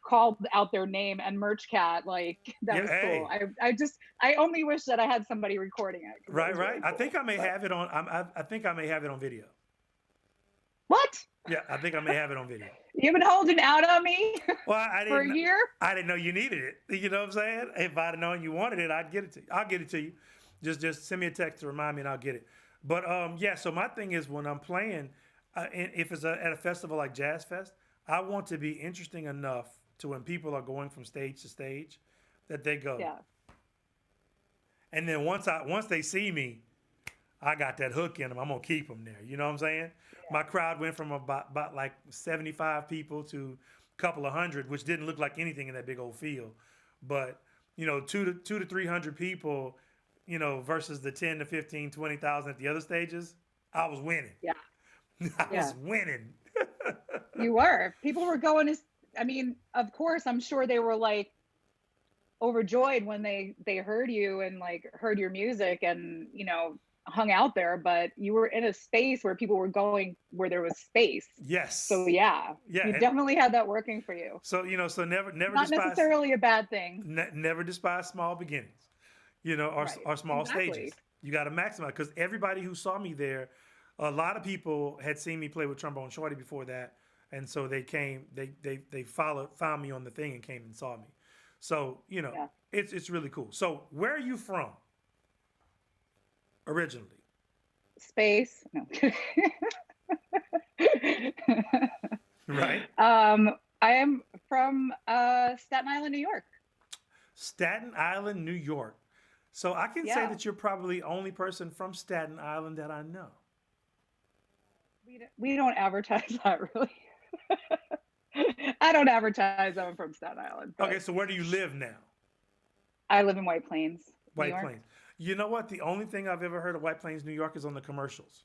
called out their name and Merch Cat. Like that was cool. I only wish that I had somebody recording it. Right. Really I cool. think I may have it on. I think I may have it on video. What? Yeah, I think I may have it on video. You've been holding out on me Well, I for a didn't. year. I didn't know you needed it. You know what I'm saying? If I'd known you wanted it, I'd get it to you. I'll get it to you. Just send me a text to remind me, and I'll get it. But yeah. So my thing is when I'm playing, and if it's at a festival like Jazz Fest, I want to be interesting enough to when people are going from stage to stage, that they go. Yeah. And then once they see me, I got that hook in them. I'm gonna keep them there. You know what I'm saying? Yeah. My crowd went from about like 75 people to a couple of hundred, which didn't look like anything in that big old field. But you know, two to 300 people, you know, versus the 10 to 15, 20,000 at the other stages, I was winning. Yeah. I was winning. You were. People were going. I mean, of course, I'm sure they were like overjoyed when they heard you and like heard your music and, you know, hung out there, but you were in a space where people were going where there was space. Yes. So yeah, you definitely had that working for you. So, you know, so never not necessarily a bad thing. Never despise small beginnings, you know, or small stages. You got to maximize, because everybody who saw me there, a lot of people had seen me play with Trombone Shorty before that. And so they came, they found me on the thing and came and saw me. So, you know, it's really cool. So where are you from? Originally? Space. No. Right. I am from Staten Island, New York. Staten Island, New York. So I can say that you're probably the only person from Staten Island that I know. We don't advertise that, really. I don't advertise I'm from Staten Island. Okay, so where do you live now? I live in White Plains, White New York. Plains. You know what? The only thing I've ever heard of White Plains, New York, is on the commercials.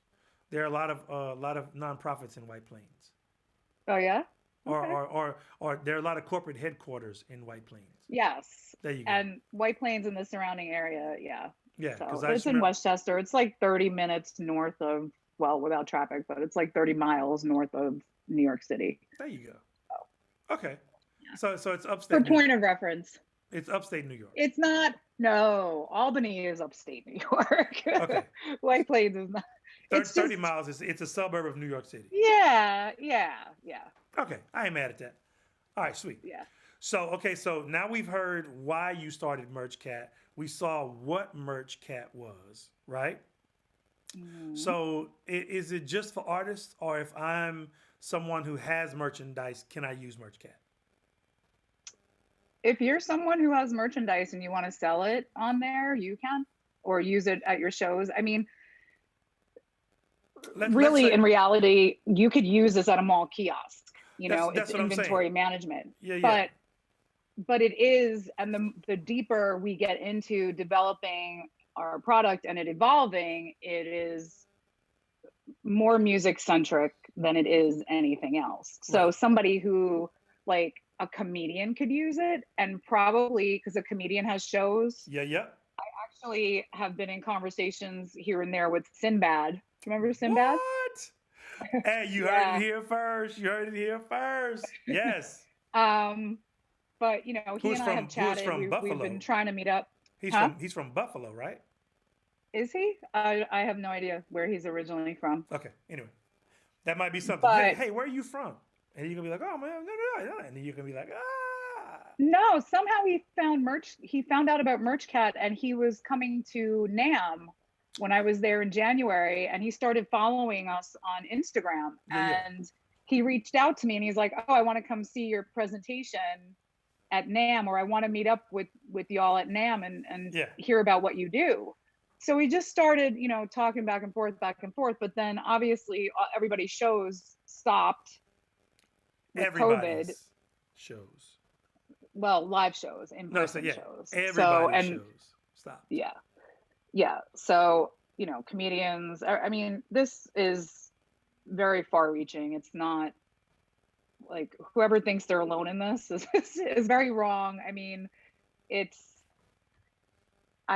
There are a lot of nonprofits in White Plains. Oh yeah. Okay. Or there are a lot of corporate headquarters in White Plains. Yes. There you go. And White Plains and the surrounding area, yeah. Yeah, because it's in Westchester. It's like 30 minutes north of, well, without traffic, but it's like 30 miles north of New York City. There you go. Oh. Okay. Yeah. So it's upstate. For point of reference. It's upstate New York. It's not. No, Albany is upstate New York. Okay. White Plains is not. 30 miles. It's a suburb of New York City. Yeah. Okay, I ain't mad at that. All right, sweet. Yeah. So now we've heard why you started Merch Cat. We saw what Merch Cat was, right? Mm-hmm. So is it just for artists, or if I'm someone who has merchandise, can I use Merch Cat? If you're someone who has merchandise and you want to sell it on there, you can, or use it at your shows. I mean, in reality, you could use this at a mall kiosk. You know, it's inventory management. Yeah. But it is, and the deeper we get into developing our product and it evolving, it is more music centric than it is anything else. So right. Somebody who, like a comedian, could use it, and probably because a comedian has shows. Yeah. I actually have been in conversations here and there with Sinbad. Do you remember Sinbad? What? Hey, you heard it here first. Yes. But you know, he and I have chatted. We've been trying to meet up. He's from Buffalo, right? Is he? I have no idea where he's originally from. Okay. Anyway, that might be something. Hey, where are you from? And you can be like, oh man, no. And then you can be like, ah. No, somehow he found out about Merch Cat, and he was coming to NAMM when I was there in January, and he started following us on Instagram. And he reached out to me and he's like, oh, I want to come see your presentation at NAMM, or I want to meet up with y'all at NAMM and hear about what you do. So we just started, you know, talking back and forth, but then obviously everybody's shows stopped with COVID. Shows. Well, live shows, in-person shows. Everybody's shows stopped. Yeah. So, you know, comedians, I mean, this is very far reaching. It's not like whoever thinks they're alone in this is very wrong. I mean, I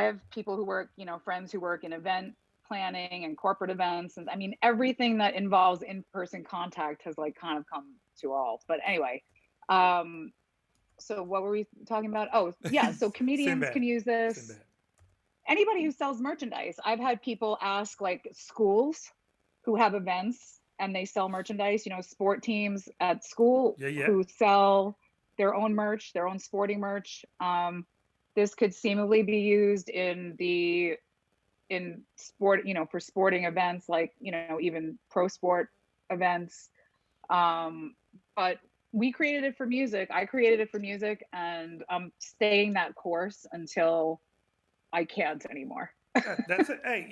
have people who work, you know, friends who work in event planning and corporate events. And I mean, everything that involves in-person contact has like kind of come to all. But anyway, So what were we talking about? Oh, yeah. So comedians Sinbad. can use this. Sinbad. Anybody who sells merchandise. I've had people ask, like, schools who have events and they sell merchandise, sport teams at school Yeah. who sell their own merch, their own sporting merch. This could seemingly be used in sport, for sporting events, like, even pro sport events. But we created it for music. I created it for music, and I'm staying that course until I can't anymore. That's it. Hey,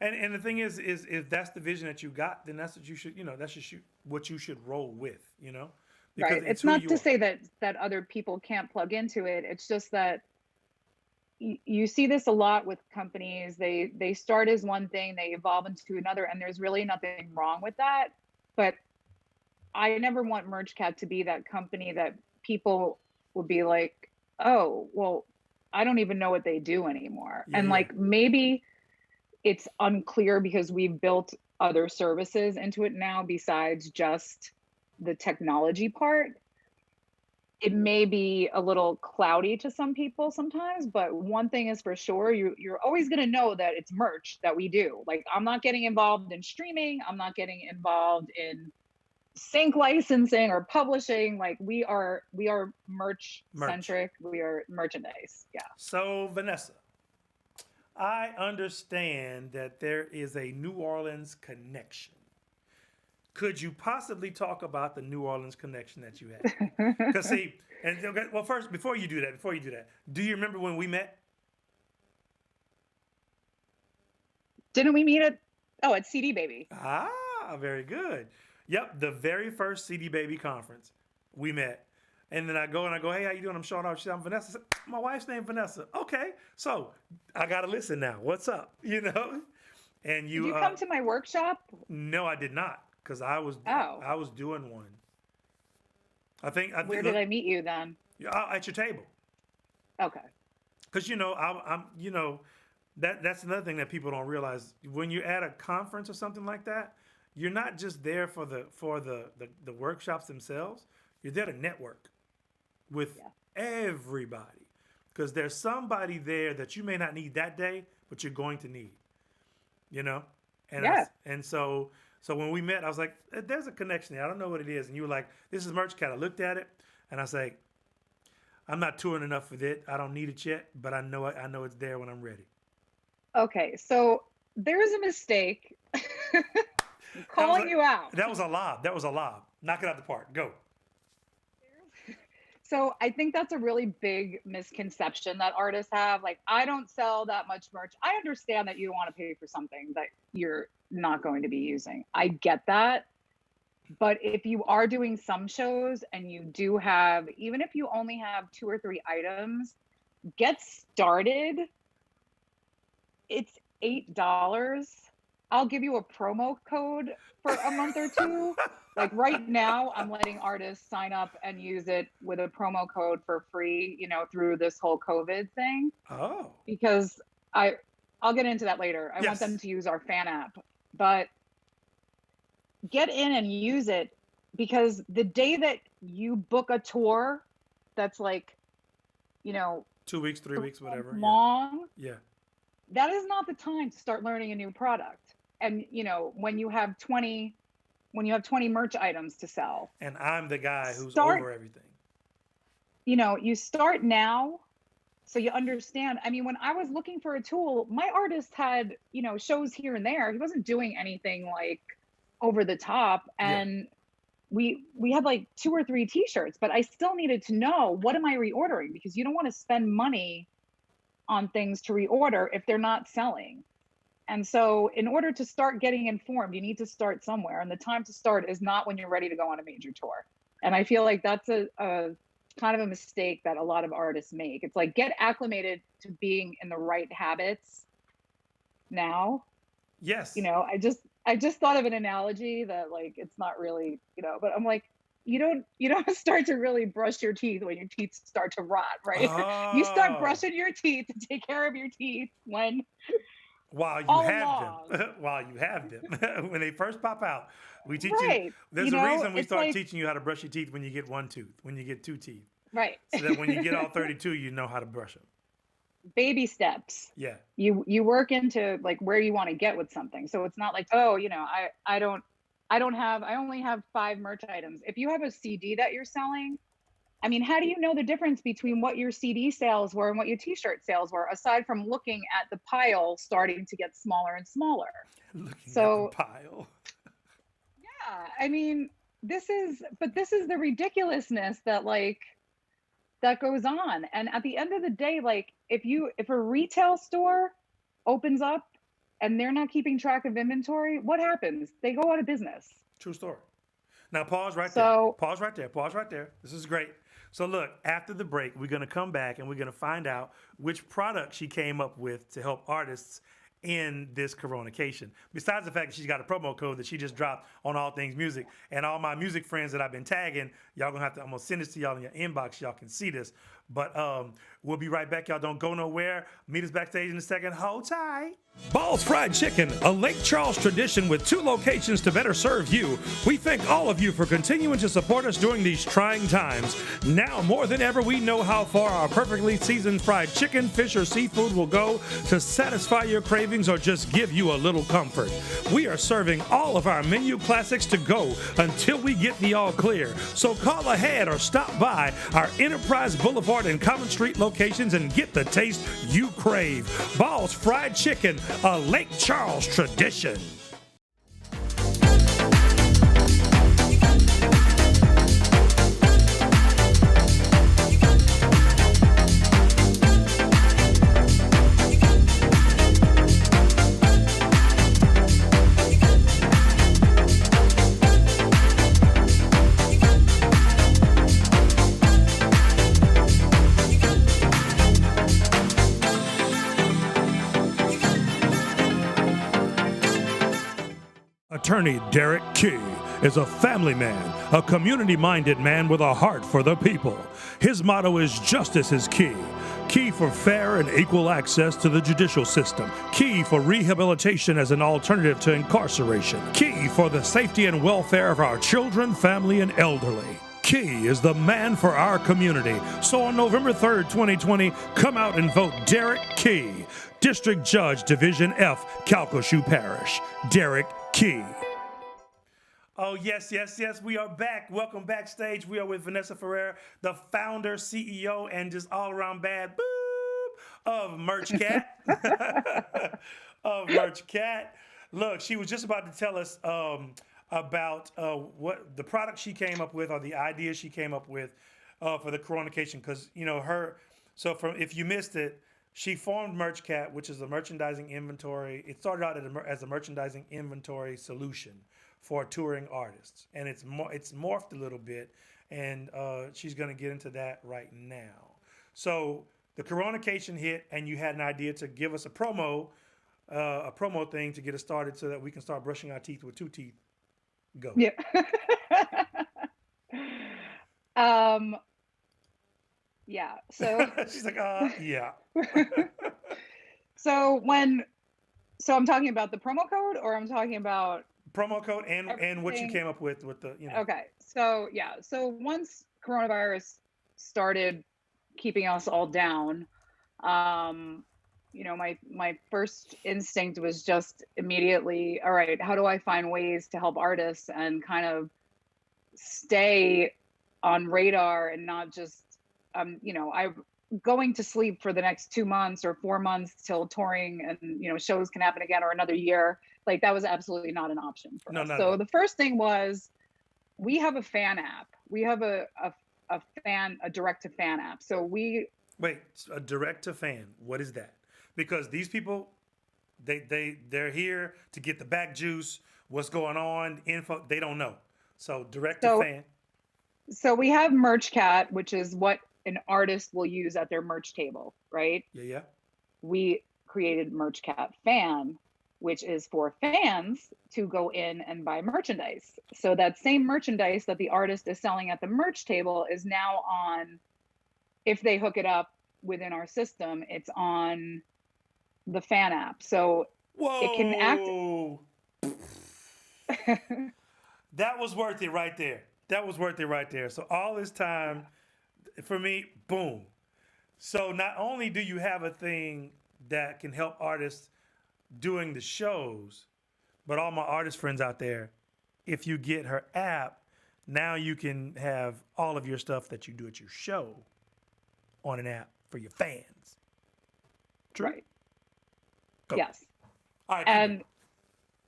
and the thing is if that's the vision that you got, then that's what you should, that's just what you should roll with, because Right. It's who not you to are. say that other people can't plug into it. It's just that you see this a lot with companies. They start as one thing, they evolve into another, and there's really nothing wrong with that. But I never want MerchCat to be that company that people would be like, oh, well, I don't even know what they do anymore. Yeah, And yeah. like, maybe it's unclear because we've built other services into it now besides just the technology part. It may be a little cloudy to some people sometimes, but one thing is for sure, you're always going to know that it's merch that we do. Like, I'm not getting involved in streaming. I'm not getting involved in sync licensing or publishing. Like, we are merch centric. We are merchandise. Yeah. So Vanessa, I understand that there is a New Orleans connection. Could you possibly talk about the New Orleans connection that you had? Because see, well, first, before you do that, do you remember when we met? Didn't we meet at CD Baby? Ah, very good. Yep, the very first CD Baby conference, we met. And then I go, hey, how you doing? I'm Sean. She said, I'm Vanessa. I said, my wife's name Vanessa. Okay, so I got to listen now. What's up? And Did you come to my workshop? No, I did not, because I was doing one. I think. Where did I meet you then? At your table. Okay. Because I'm that's another thing that people don't realize. When you're at a conference or something like that, you're not just there for the workshops themselves. You're there to network with everybody, because there's somebody there that you may not need that day, but you're going to need. And so when we met, I was like, there's a connection there. I don't know what it is. And you were like, this is MerchCat. I looked at it and I say, I'm not touring enough for it. I don't need it yet, but I know it's there when I'm ready. Okay, so there's a mistake. I'm calling you out. That was a lob. Knock it out the park. Go. So I think that's a really big misconception that artists have. Like, I don't sell that much merch. I understand that you want to pay for something that you're not going to be using. I get that. But if you are doing some shows and you do have, even if you only have 2 or 3 items, get started. It's $8. I'll give you a promo code for a month or two. Like, right now, I'm letting artists sign up and use it with a promo code for free, through this whole COVID thing. Oh. Because I'll get into that later. I want them to use our fan app. But get in and use it, because the day that you book a tour that's like, 2 weeks, 3 weeks, whatever. Long. Yeah. That is not the time to start learning a new product. And, when you have 20 merch items to sell. And I'm the guy who's over everything. You start now, so you understand. I mean, when I was looking for a tool, my artist had, shows here and there. He wasn't doing anything like over the top. And we had like 2 or 3 t-shirts, but I still needed to know, what am I reordering? Because you don't want to spend money on things to reorder if they're not selling. And so in order to start getting informed, you need to start somewhere. And the time to start is not when you're ready to go on a major tour. And I feel like that's a kind of a mistake that a lot of artists make. It's like, get acclimated to being in the right habits now. Yes. I just thought of an analogy that, like, it's not really, but I'm like, you don't start to really brush your teeth when your teeth start to rot, right? Oh. You start brushing your teeth to take care of your teeth while you have them. When they first pop out, we teach you. There's a reason we start teaching you how to brush your teeth when you get 1 tooth, when you get 2 teeth. Right. So that when you get all 32, you know how to brush them. Baby steps. Yeah. You work into like where you want to get with something. So it's not like, oh, I only have 5 merch items. If you have a CD that you're selling, I mean, how do you know the difference between what your CD sales were and what your t-shirt sales were, aside from looking at the pile starting to get smaller and smaller? Looking at the pile. Yeah, I mean, this is the ridiculousness that goes on. And at the end of the day, like if a retail store opens up and they're not keeping track of inventory, what happens? They go out of business. True story. Now pause right there. Pause right there. Pause right there. This is great. So look, after the break, we're going to come back and we're going to find out which product she came up with to help artists in this Coronication. Besides the fact that she's got a promo code that she just dropped on All Things Music, and all my music friends that I've been tagging, y'all gonna have to, I'm gonna send this to y'all in your inbox, y'all can see this. But we'll be right back. Y'all don't go nowhere. Meet us backstage in a second. Hold tight. Ball's Fried Chicken, a Lake Charles tradition with 2 locations to better serve you. We thank all of you for continuing to support us during these trying times. Now more than ever, we know how far our perfectly seasoned fried chicken, fish, or seafood will go to satisfy your cravings or just give you a little comfort. We are serving all of our menu classics to go until we get the all clear. So call ahead or stop by our Enterprise Boulevard and Common Street locations and get the taste you crave. Ball's Fried Chicken, a Lake Charles tradition. Attorney Derek Key is a family man, a community-minded man with a heart for the people. His motto is justice is key. Key for fair and equal access to the judicial system. Key for rehabilitation as an alternative to incarceration. Key for the safety and welfare of our children, family, and elderly. Key is the man for our community. So on November 3rd, 2020, come out and vote Derek Key, District Judge, Division F, Calcasieu Parish. Derek Key. Oh, yes. We are back. Welcome backstage. We are with Vanessa Ferrer, the founder, CEO, and just all-around bad boop of Merch Cat. Of Merch Cat. Look, she was just about to tell us about what the product she came up with, or the idea she came up with for the Coronication. Because, if you missed it, she formed Merch Cat, which is a merchandising inventory. It started out as a merchandising inventory solution for touring artists, and it's morphed a little bit, and she's going to get into that right now. So the Coronication hit, and you had an idea to give us a promo thing to get us started, so that we can start brushing our teeth with 2 teeth. Go. Yeah. Yeah. So she's like, yeah. So I'm talking about the promo code, or I'm talking about promo code and what you came up with the, Okay. So yeah. So once coronavirus started keeping us all down, my first instinct was just immediately, all right, how do I find ways to help artists and kind of stay on radar and not just, I'm going to sleep for the next 2 months or 4 months till touring and, shows can happen again, or another year. Like, that was absolutely not an option for us. So the first thing was, we have a fan app. We have a direct to fan app. So wait, a direct to fan. What is that? Because these people, they're here to get the back juice, what's going on, info, they don't know. So direct to fan. So we have Merch Cat, which is what an artist will use at their merch table, right? Yeah. We created Merch Cat Fan, which is for fans to go in and buy merchandise. So that same merchandise that the artist is selling at the merch table is now on, if they hook it up within our system, it's on the fan app. So it can act. That was worth it right there. So all this time, for me, boom. So not only do you have a thing that can help artists doing the shows, but all my artist friends out there, if you get her app, now you can have all of your stuff that you do at your show on an app for your fans. True? Right. Go. Yes. All right. And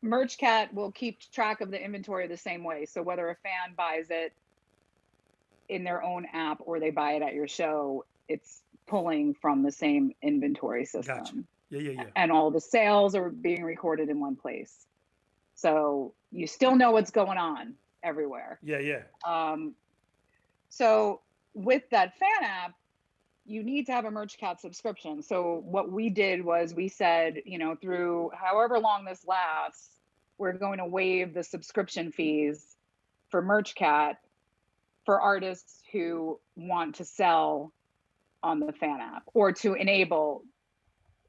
MerchCat will keep track of the inventory the same way. So whether a fan buys it in their own app or they buy it at your show, it's pulling from the same inventory system. Gotcha. Yeah. And all the sales are being recorded in one place. So you still know what's going on everywhere. Yeah. So with that fan app, you need to have a MerchCat subscription. So what we did was we said, through however long this lasts, we're going to waive the subscription fees for MerchCat for artists who want to sell on the fan app, or to enable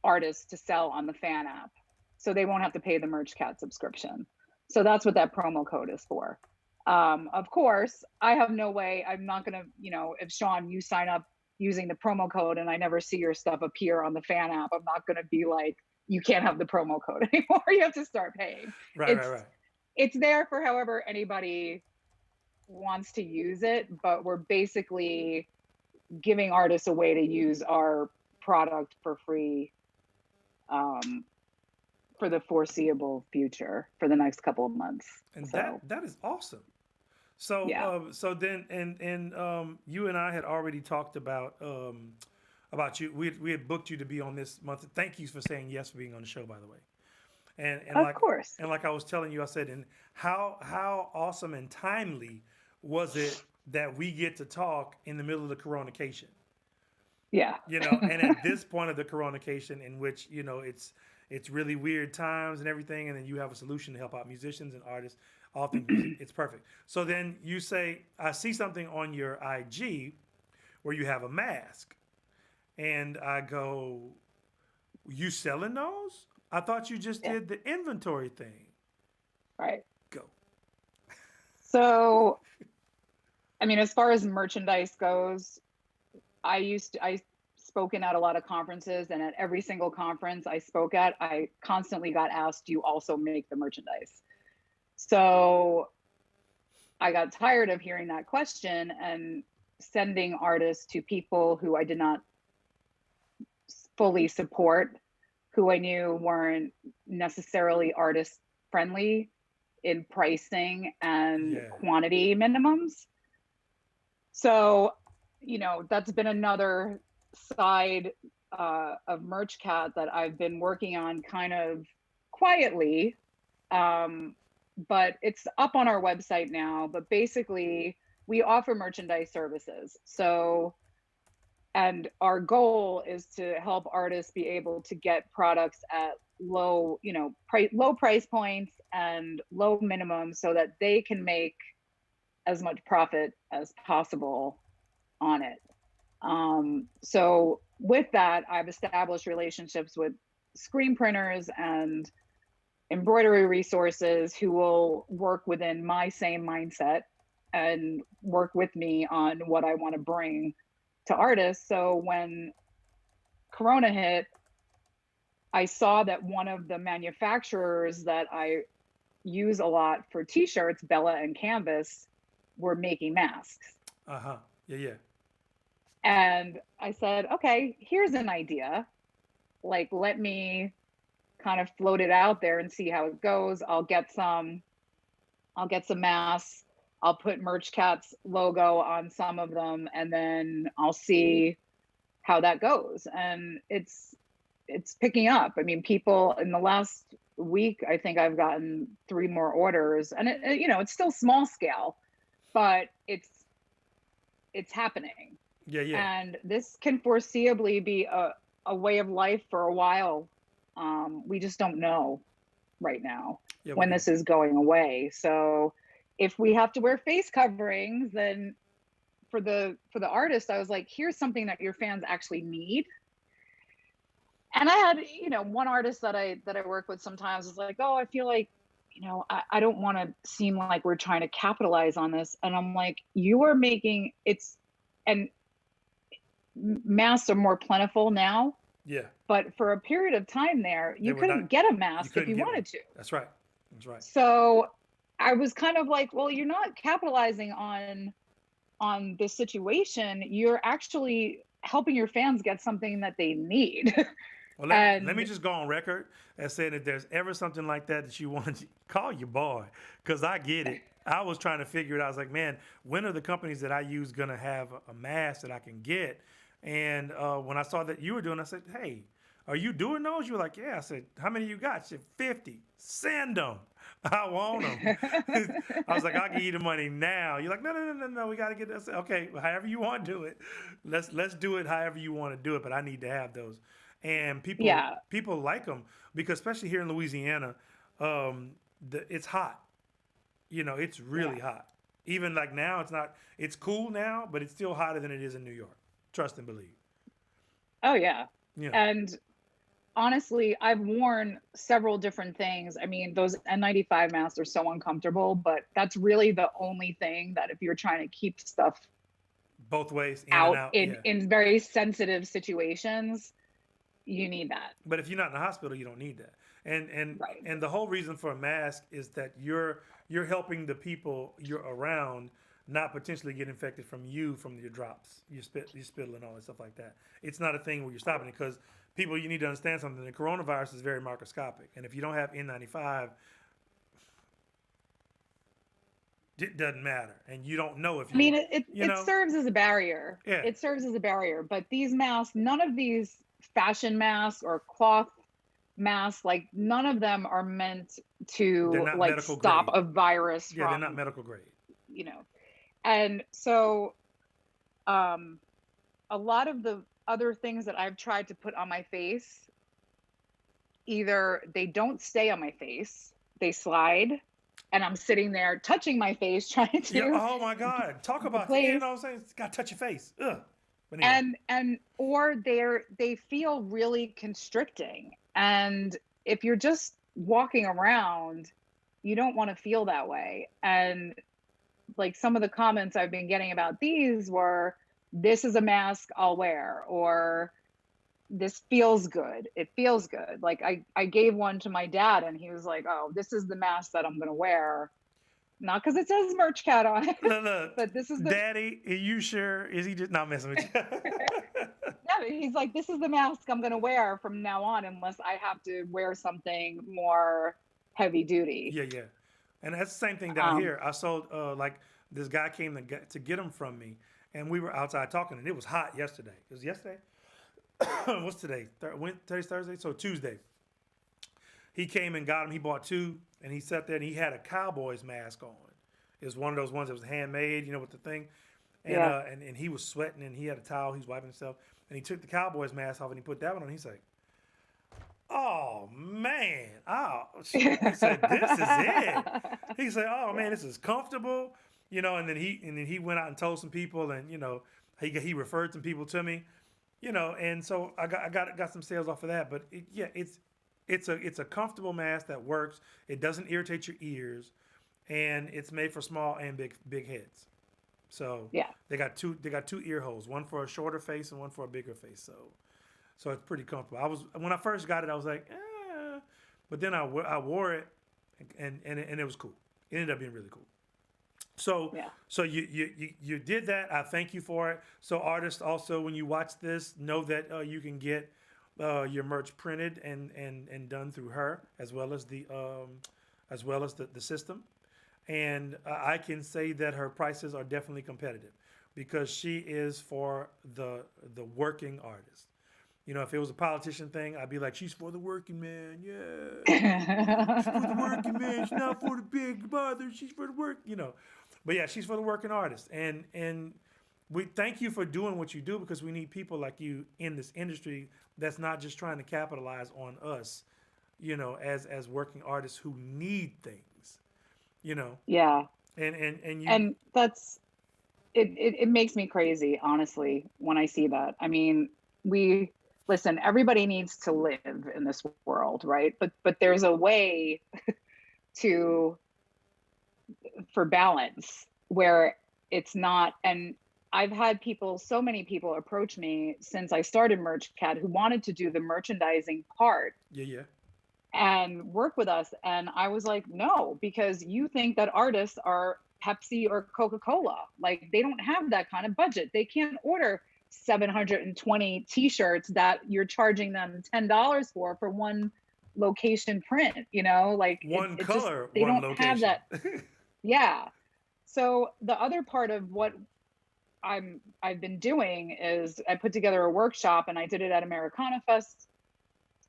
artists to sell on the fan app. So they won't have to pay the MerchCat subscription. So that's what that promo code is for. Of course, I have no way, I'm not going to, if Sean, you sign up using the promo code and I never see your stuff appear on the fan app, I'm not going to be like, you can't have the promo code anymore. You have to start paying. Right. It's there for however anybody wants to use it, but we're basically giving artists a way to use our product for free for the foreseeable future, for the next couple of months. And so that is awesome. So yeah. So then you and I had already talked about you. We had booked you to be on this month. Thank you for saying yes for being on the show, by the way. And of course. And like I was telling you, I said, and how awesome and timely was it that we get to talk in the middle of the coronation? Yeah. And at this point of the coronation, in which it's really weird times and everything, and then you have a solution to help out musicians and artists. All things music, it's perfect. So then you say, I see something on your IG where you have a mask, and I go, you selling those? I thought you just did the inventory thing. Right. Go. So, as far as merchandise goes, I spoken at a lot of conferences, and at every single conference I spoke at, I constantly got asked, do you also make the merchandise? So I got tired of hearing that question and sending artists to people who I did not fully support, who I knew weren't necessarily artist friendly in pricing and quantity minimums. So, that's been another side of MerchCat that I've been working on kind of quietly. But it's up on our website now. But basically, we offer merchandise services. So, and our goal is to help artists be able to get products at low price points and low minimums, so that they can make as much profit as possible on it. So with that, I've established relationships with screen printers and embroidery resources who will work within my same mindset and work with me on what I want to bring to artists. So when Corona hit, I saw that one of the manufacturers that I use a lot for t-shirts, Bella and Canvas, were making masks. Yeah. And I said, okay, here's an idea. Like, let me kind of float it out there and see how it goes. I'll get some masks. I'll put MerchCat's logo on some of them, and then I'll see how that goes. And it's picking up. People in the last week, I think I've gotten 3 more orders, and it's still small scale, but it's happening. Yeah. And this can foreseeably be a way of life for a while. We just don't know right now when this is going away. So if we have to wear face coverings, then for the artist, I was like, here's something that your fans actually need. And I had, one artist that I work with sometimes is like, oh, I feel like, I don't want to seem like we're trying to capitalize on this. And I'm like, you are making and masks are more plentiful now. Yeah. But for a period of time there, you couldn't get a mask if you wanted to. That's right. That's right. So I was kind of like, well, you're not capitalizing on this situation. You're actually helping your fans get something that they need. Well, let me just go on record as saying that there's ever something like that you want to call your boy, because I get it. I was trying to figure it out. I was like, man, when are the companies that I use going to have a mask that I can get? And when I saw that you were doing, I said, hey, are you doing those? You were like, yeah. I said, how many you got? She said, 50. Send them. I want them. I was like, I'll give you the money now. You're like, no. We got to get this. Okay, however you want to do it. Let's do it however you want to do it. But I need to have those. And people like them because, especially here in Louisiana, it's hot. It's really hot. Even like now, it's cool now, but it's still hotter than it is in New York. Trust and believe. Oh, yeah. And honestly, I've worn several different things. I mean, those N95 masks are so uncomfortable, but that's really the only thing that if you're trying to keep stuff both ways out in very sensitive situations, you need that. But if you're not in the hospital, you don't need that. And the whole reason for a mask is that you're helping the people you're around not potentially get infected from your drops, your spittle and all that stuff like that. It's not a thing where you're stopping it, because people, you need to understand something. The coronavirus is very microscopic, and if you don't have N95, it doesn't matter, and you don't know if you. I mean, it serves as a barrier. Yeah. It serves as a barrier, but these masks, none of these fashion masks or cloth masks, like none of them are meant to like stop grade. A virus. Yeah, they're not medical grade. And so a lot of the other things that I've tried to put on my face, either they don't stay on my face, they slide, and I'm sitting there touching my face trying to. Yeah, oh my God! Talk about that. You know what I'm saying? It's got to touch your face. Ugh. And or they feel really constricting, and if you're just walking around, you don't want to feel that way. And like some of the comments I've been getting about these were, this is a mask I'll wear, or this feels good. It feels good. Like I gave one to my dad and he was like, oh, this is the mask that I'm going to wear. Not because it says Merch Cat on it. Look, but this is Daddy, are you sure? Is he just not messing with you? Yeah, he's like, this is the mask I'm going to wear from now on, unless I have to wear something more heavy duty. Yeah. And that's the same thing down here. I sold, like, this guy came to get them from me, and we were outside talking, and it was hot yesterday. It was yesterday? What's today? Today's Thursday? So Tuesday. He came and got them. He bought two, and he sat there, and he had a Cowboys mask on. It was one of those ones that was handmade, with the thing. And, and he was sweating, and he had a towel. He was wiping himself. And he took the Cowboys mask off, and he put that one on. He's like, oh, man. Oh, he said, this is it. He said, oh, man, this is comfortable. And then he went out and told some people, and, he referred some people to me, and so I got some sales off of that. But it's a comfortable mask that works. It doesn't irritate your ears, and it's made for small and big heads. So they got two ear holes, one for a shorter face and one for a bigger face. So it's pretty comfortable. When I first got it, I was like, but then I wore it, and it was cool. It ended up being really cool. So you did that. I thank you for it. So artists, also, when you watch this, know that you can get your merch printed and done through her, as well as the system. And I can say that her prices are definitely competitive, because she is for the working artist. If it was a politician thing, I'd be like, she's for the working man, yeah. She's for the working man. She's not for the big brother. She's for the work, But yeah, she's for the working artist. And we thank you for doing what you do, because we need people like you in this industry that's not just trying to capitalize on us, as working artists who need things. Yeah. And that's it makes me crazy, honestly, when I see that. I mean, listen, everybody needs to live in this world, right? But there's a way for balance where it's not, and I've had so many people approach me since I started MerchCat who wanted to do the merchandising part. Yeah. And work with us. And I was like, no, because you think that artists are Pepsi or Coca-Cola. Like, they don't have that kind of budget. They can't order 720 t-shirts that you're charging them $10 for one location print, like one it color, just, they one don't location. have that. Yeah. So the other part of what I've been doing is I put together a workshop, and I did it at Americana Fest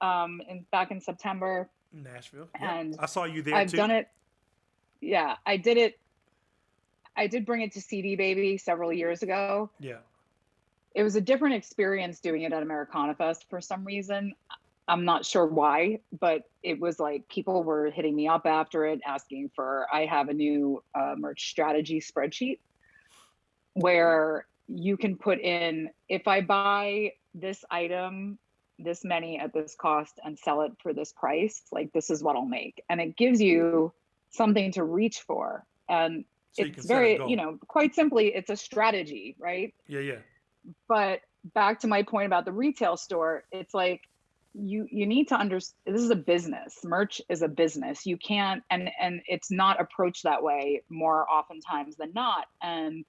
back in September. Nashville. And I saw you there I've too. done it. Yeah, I did it. I did bring it to CD Baby several years ago. Yeah. It was a different experience doing it at Americana Fest for some reason. I'm not sure why, but it was like people were hitting me up after it asking I have a new merch strategy spreadsheet where you can put in, if I buy this item, this many at this cost, and sell it for this price, like this is what I'll make. And it gives you something to reach for. And so it's very, quite simply, it's a strategy, right? Yeah. But back to my point about the retail store, it's like, you need to understand, this is a business. Merch is a business. You can't, and it's not approached that way more oftentimes than not. And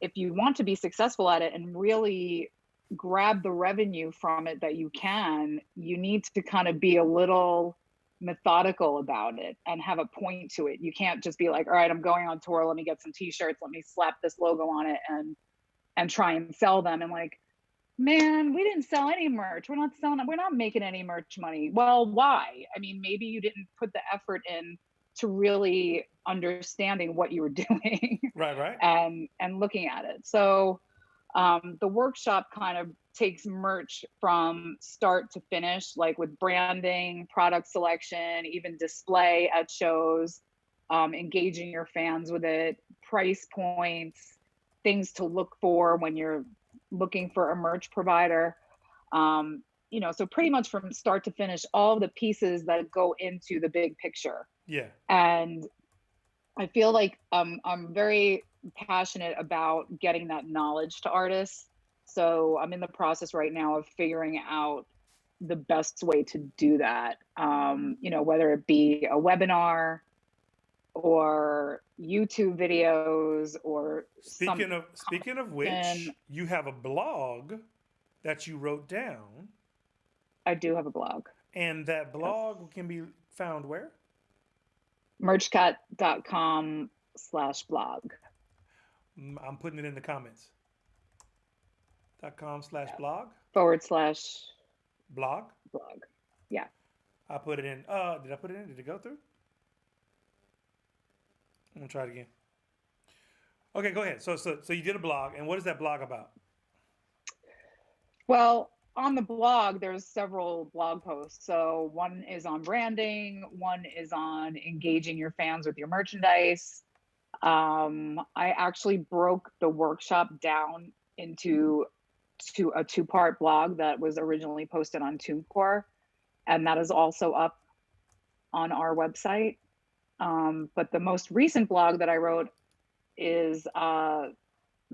if you want to be successful at it and really grab the revenue from it that you can, you need to kind of be a little methodical about it and have a point to it. You can't just be like, all right, I'm going on tour, let me get some t-shirts, let me slap this logo on it and try and sell them. And like, man, we didn't sell any merch. We're not making any merch money. Well, why? I mean, maybe you didn't put the effort in to really understanding what you were doing. Right. And looking at it. So the workshop kind of takes merch from start to finish, like with branding, product selection, even display at shows, engaging your fans with it, price points, things to look for when you're looking for a merch provider. So pretty much from start to finish, all the pieces that go into the big picture. Yeah. And I feel like I'm very passionate about getting that knowledge to artists. So I'm in the process right now of figuring out the best way to do that. Whether it be a webinar or YouTube videos or speaking of which, you have a blog that you wrote down. I do have a blog. And that blog can be found where? merchcat.com/blog. I'm putting it in the comments. .com/blog? /blog. Yeah. I put it in. Did I put it in? Did it go through? I'm gonna try it again. Okay, go ahead. So you did a blog, and what is that blog about? Well, on the blog, there's several blog posts. So one is on branding, one is on engaging your fans with your merchandise. I actually broke the workshop down into a two-part blog that was originally posted on TuneCore, and that is also up on our website. But the most recent blog that I wrote is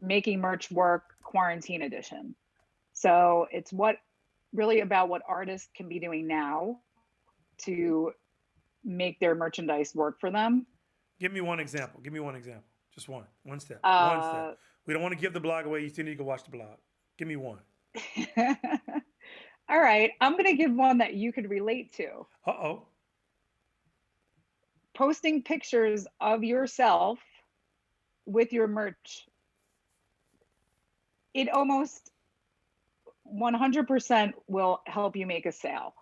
Making Merch Work Quarantine Edition. So it's really about what artists can be doing now to make their merchandise work for them. Give me one example. Just one step. One step. We don't want to give the blog away. You still need to go watch the blog. Give me one. All right. I'm going to give one that you could relate to. Uh-oh. Posting pictures of yourself with your merch. It almost 100% will help you make a sale.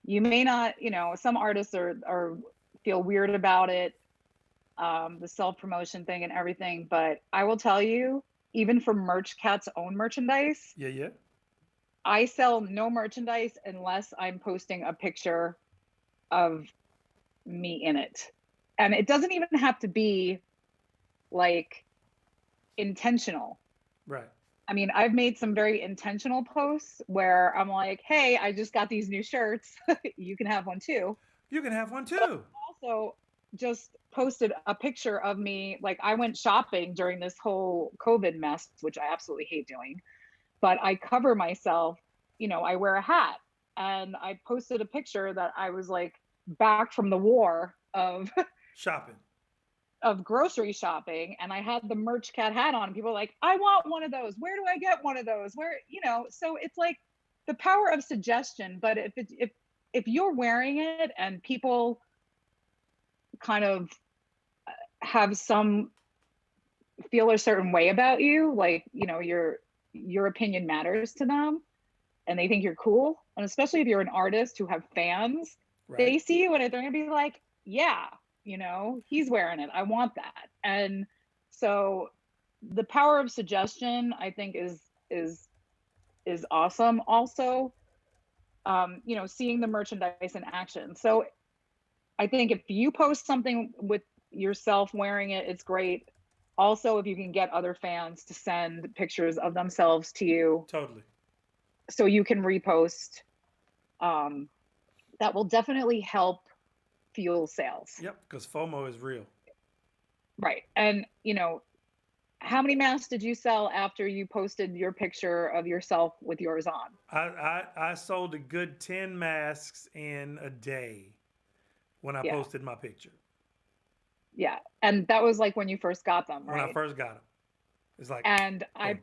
You may not, some artists feel weird about it, the self-promotion thing and everything, but I will tell you, even for MerchCat's own merchandise, yeah, I sell no merchandise unless I'm posting a picture of me in it. And it doesn't even have to be like intentional. Right. I mean, I've made some very intentional posts where I'm like, hey, I just got these new shirts. You can have one too. You can have one too. But also, just posted a picture of me, like I went shopping during this whole COVID mess, which I absolutely hate doing, but I cover myself, I wear a hat, and I posted a picture that I was like back from the war of Shopping. of grocery shopping, and I had the Merch Cat hat on, and people were like, I want one of those. Where do I get one of those? Where, so it's like the power of suggestion. But if you're wearing it and people kind of have some feel a certain way about you, like, your opinion matters to them and they think you're cool, and especially if you're an artist who have fans, Right. they see you and they're gonna be like, yeah, he's wearing it, I want that. And so the power of suggestion, I think, is awesome. Also, seeing the merchandise in action. So I think if you post something with yourself wearing it, it's great. Also, if you can get other fans to send pictures of themselves to you, Totally, so you can repost, that will definitely help fuel sales. Yep, because FOMO is real. Right. And, how many masks did you sell after you posted your picture of yourself with yours on? I sold a good 10 masks in a day when I posted my picture. Yeah. And that was like when you first got them, right? When I first got them. It's like, and boom.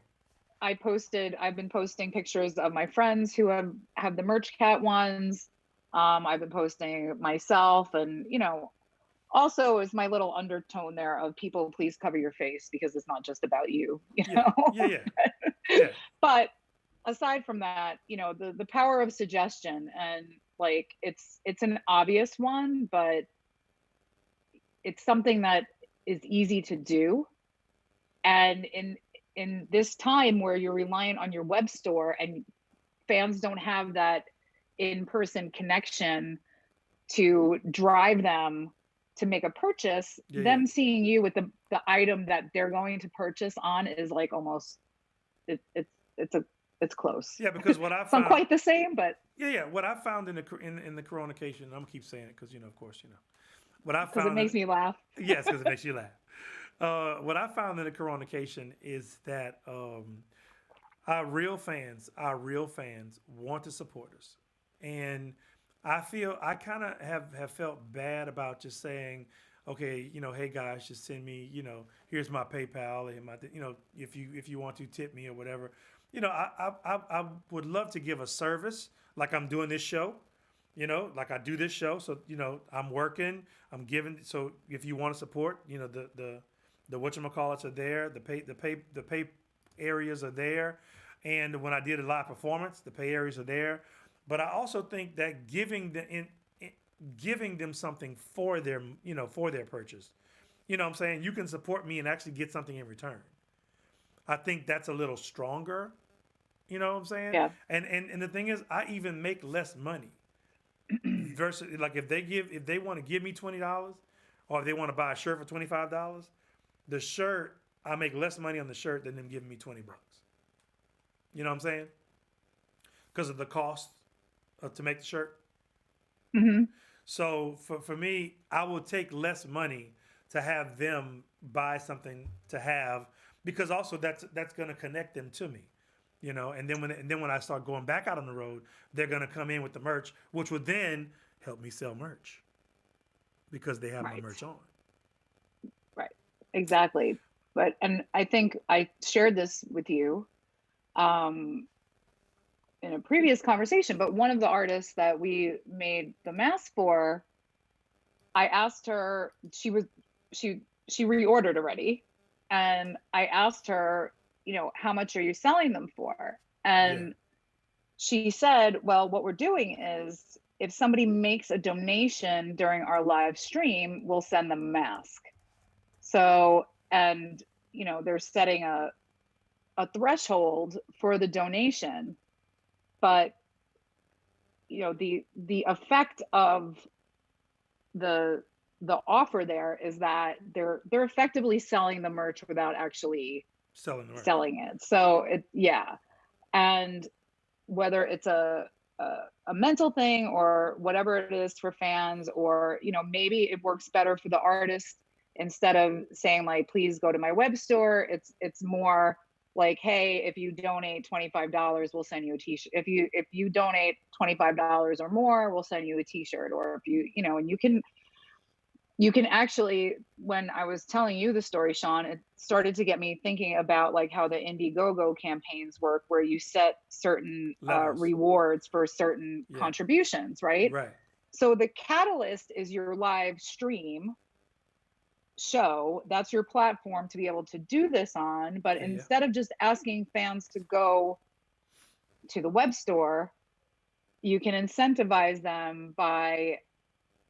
I've been posting pictures of my friends who have the Merch Cat ones. I've been posting myself, and, also is my little undertone there of people, please cover your face, because it's not just about you, know? Yeah. But aside from that, the power of suggestion, and like, it's an obvious one, but it's something that is easy to do. And in this time where you're reliant on your web store and fans don't have that in-person connection to drive them to make a purchase, them seeing you with the item that they're going to purchase on is like almost, it's close. Yeah, because what I it's found, not quite the same, but what I found in the coronation, I'm gonna keep saying it because of course what I found, because it makes me laugh. Yes, because it makes you laugh. What I found in the coronation is that our real fans want to support us, and I feel I kind of have felt bad about just saying, okay, hey guys, just send me, here's my PayPal and my, if you want to tip me or whatever. I would love to give a service like I'm doing this show, like I do this show. So, I'm working, I'm giving. So if you want to support, the whatchamacallits are there, the pay areas are there. And when I did a live performance, the pay areas are there. But I also think that giving them something for their, for their purchase, what I'm saying, you can support me and actually get something in return. I think that's a little stronger, what I'm saying? Yeah. And the thing is, I even make less money versus like if they want to give me $20 or if they want to buy a shirt for $25, the shirt, I make less money on the shirt than them giving me $20. You know what I'm saying? Because of the cost to make the shirt. Mm-hmm. So for me, I will take less money to have them buy something to have, because also that's going to connect them to me, And then when I start going back out on the road, they're going to come in with the merch, which would then help me sell merch because they have my merch on. Right. Exactly. And I think I shared this with you in a previous conversation, but one of the artists that we made the mask for, I asked her, she reordered already. And I asked her, how much are you selling them for? And she said, well, what we're doing is if somebody makes a donation during our live stream, we'll send them a mask. So, and, they're setting a threshold for the donation, but, the effect of the offer there is that they're effectively selling the merch without actually selling it. So and whether it's a a mental thing or whatever it is for fans, or, you know, maybe it works better for the artist. Instead of saying like, please go to my web store, it's more like, hey, if you donate $25, we'll send you a t-shirt. If you donate $25 or more, we'll send you a t-shirt. Or if you know, and you can actually, when I was telling you the story, Sean, it started to get me thinking about like how the Indiegogo campaigns work, where you set certain rewards for certain contributions, right? Right. So the catalyst is your live stream show. That's your platform to be able to do this on. But instead of just asking fans to go to the web store, you can incentivize them by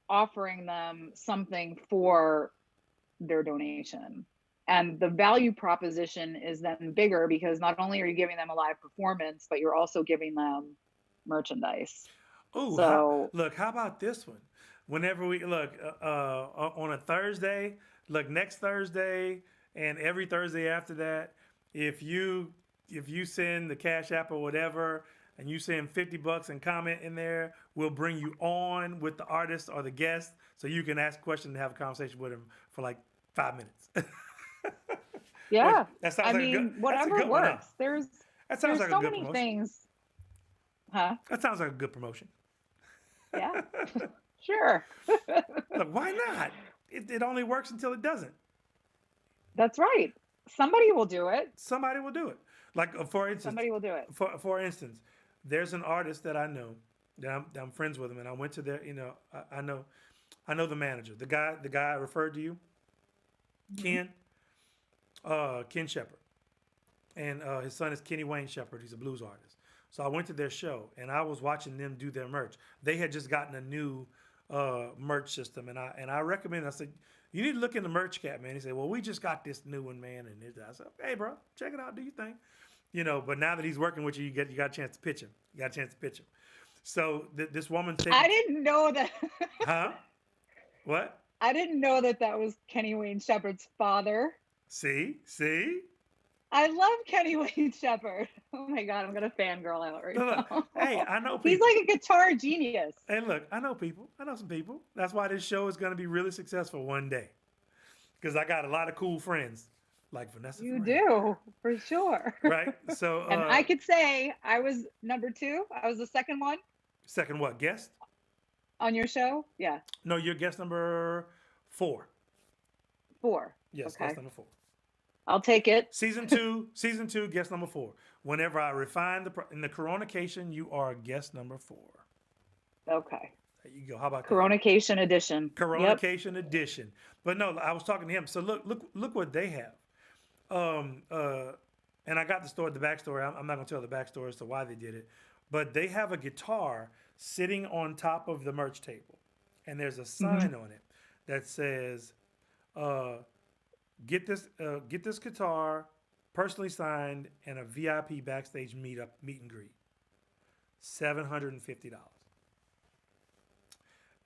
offering them something for their donation. And the value proposition is then bigger, because not only are you giving them a live performance, but you're also giving them merchandise. Oh, how about this one? Whenever we look on a Thursday, look, next Thursday and every Thursday after that, if you send the Cash App or whatever, and you send $50 and comment in there, we'll bring you on with the artist or the guest, so you can ask questions and have a conversation with him for like 5 minutes. Yeah, that sounds I mean, whatever works. There's so many things. Huh? That sounds like a good promotion. Yeah, sure. Look, why not? It only works until it doesn't. That's right. Somebody will do it. Somebody will do it. Like for instance, somebody will do it. For instance, there's an artist that I know that I'm friends with him, and I went to their, you know, I know the manager, the guy I referred to you, Ken Shepherd, and his son is Kenny Wayne Shepherd. He's a blues artist. So I went to their show, and I was watching them do their merch. They had just gotten a new merch system, and I recommended. I said, you need to look into Merch Cat, man. He said, well, we just got this new one, man. And I said, hey, bro, check it out. Do your thing. You know, but now that he's working with you, you got a chance to pitch him. So this woman said, I didn't know that. Huh? What? I didn't know that was Kenny Wayne Shepherd's father. See? I love Kenny Wayne Shepherd. Oh my God, I'm gonna fangirl out right now. Hey, I know people. He's like a guitar genius. Hey, look, I know people. I know some people. That's why this show is gonna be really successful one day. Because I got a lot of cool friends like Vanessa. You do, for sure. Right? So and I could say I was number 2. I was the second one. Second what? Guest? On your show? Yeah. No, you're guest number 4. 4. Yes, okay. Guest number 4. I'll take it. Season 2, guest number 4. Whenever I refine in the Coronation, you are guest number 4. Okay. There you go. How about Coronation edition? Coronation edition. But no, I was talking to him. So look what they have. And I got the backstory. I'm not going to tell the backstory as to why they did it. But they have a guitar sitting on top of the merch table. And there's a sign on it that says, get this guitar personally signed and a VIP backstage meet and greet. $750.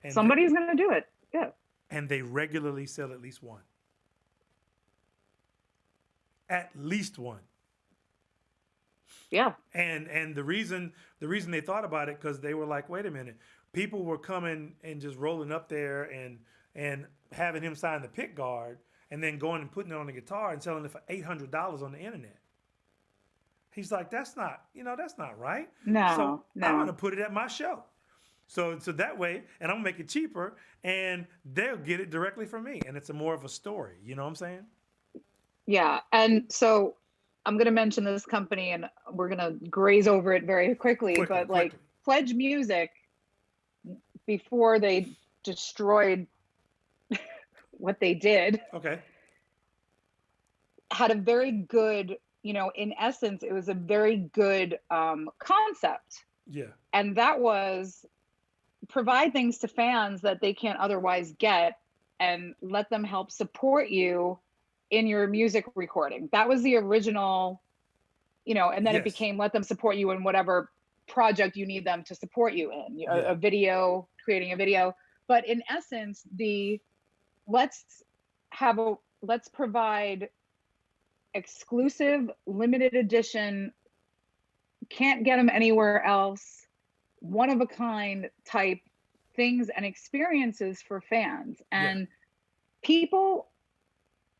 And somebody's going to do it. Yeah. And they regularly sell at least one. At least one. Yeah. And the reason they thought about it, because they were like, wait a minute, people were coming and just rolling up there and having him sign the pick guard, and then going and putting it on the guitar and selling it for $800 on the internet. He's like, that's not right. No. So I'm gonna put it at my show. So that way, and I'm gonna make it cheaper, and they'll get it directly from me, and it's more of a story. You know what I'm saying? Yeah, and so I'm gonna mention this company, and we're gonna graze over it very quickly. But like Pledge Music, before they destroyed what they did, okay, had a very good, in essence, it was a very good concept. Yeah. And that was provide things to fans that they can't otherwise get, and let them help support you in your music recording. That was the original, and then it became let them support you in whatever project you need them to support you in, a video, creating a video. But in essence, let's provide exclusive, limited edition, can't get them anywhere else, one of a kind type things and experiences for fans. And people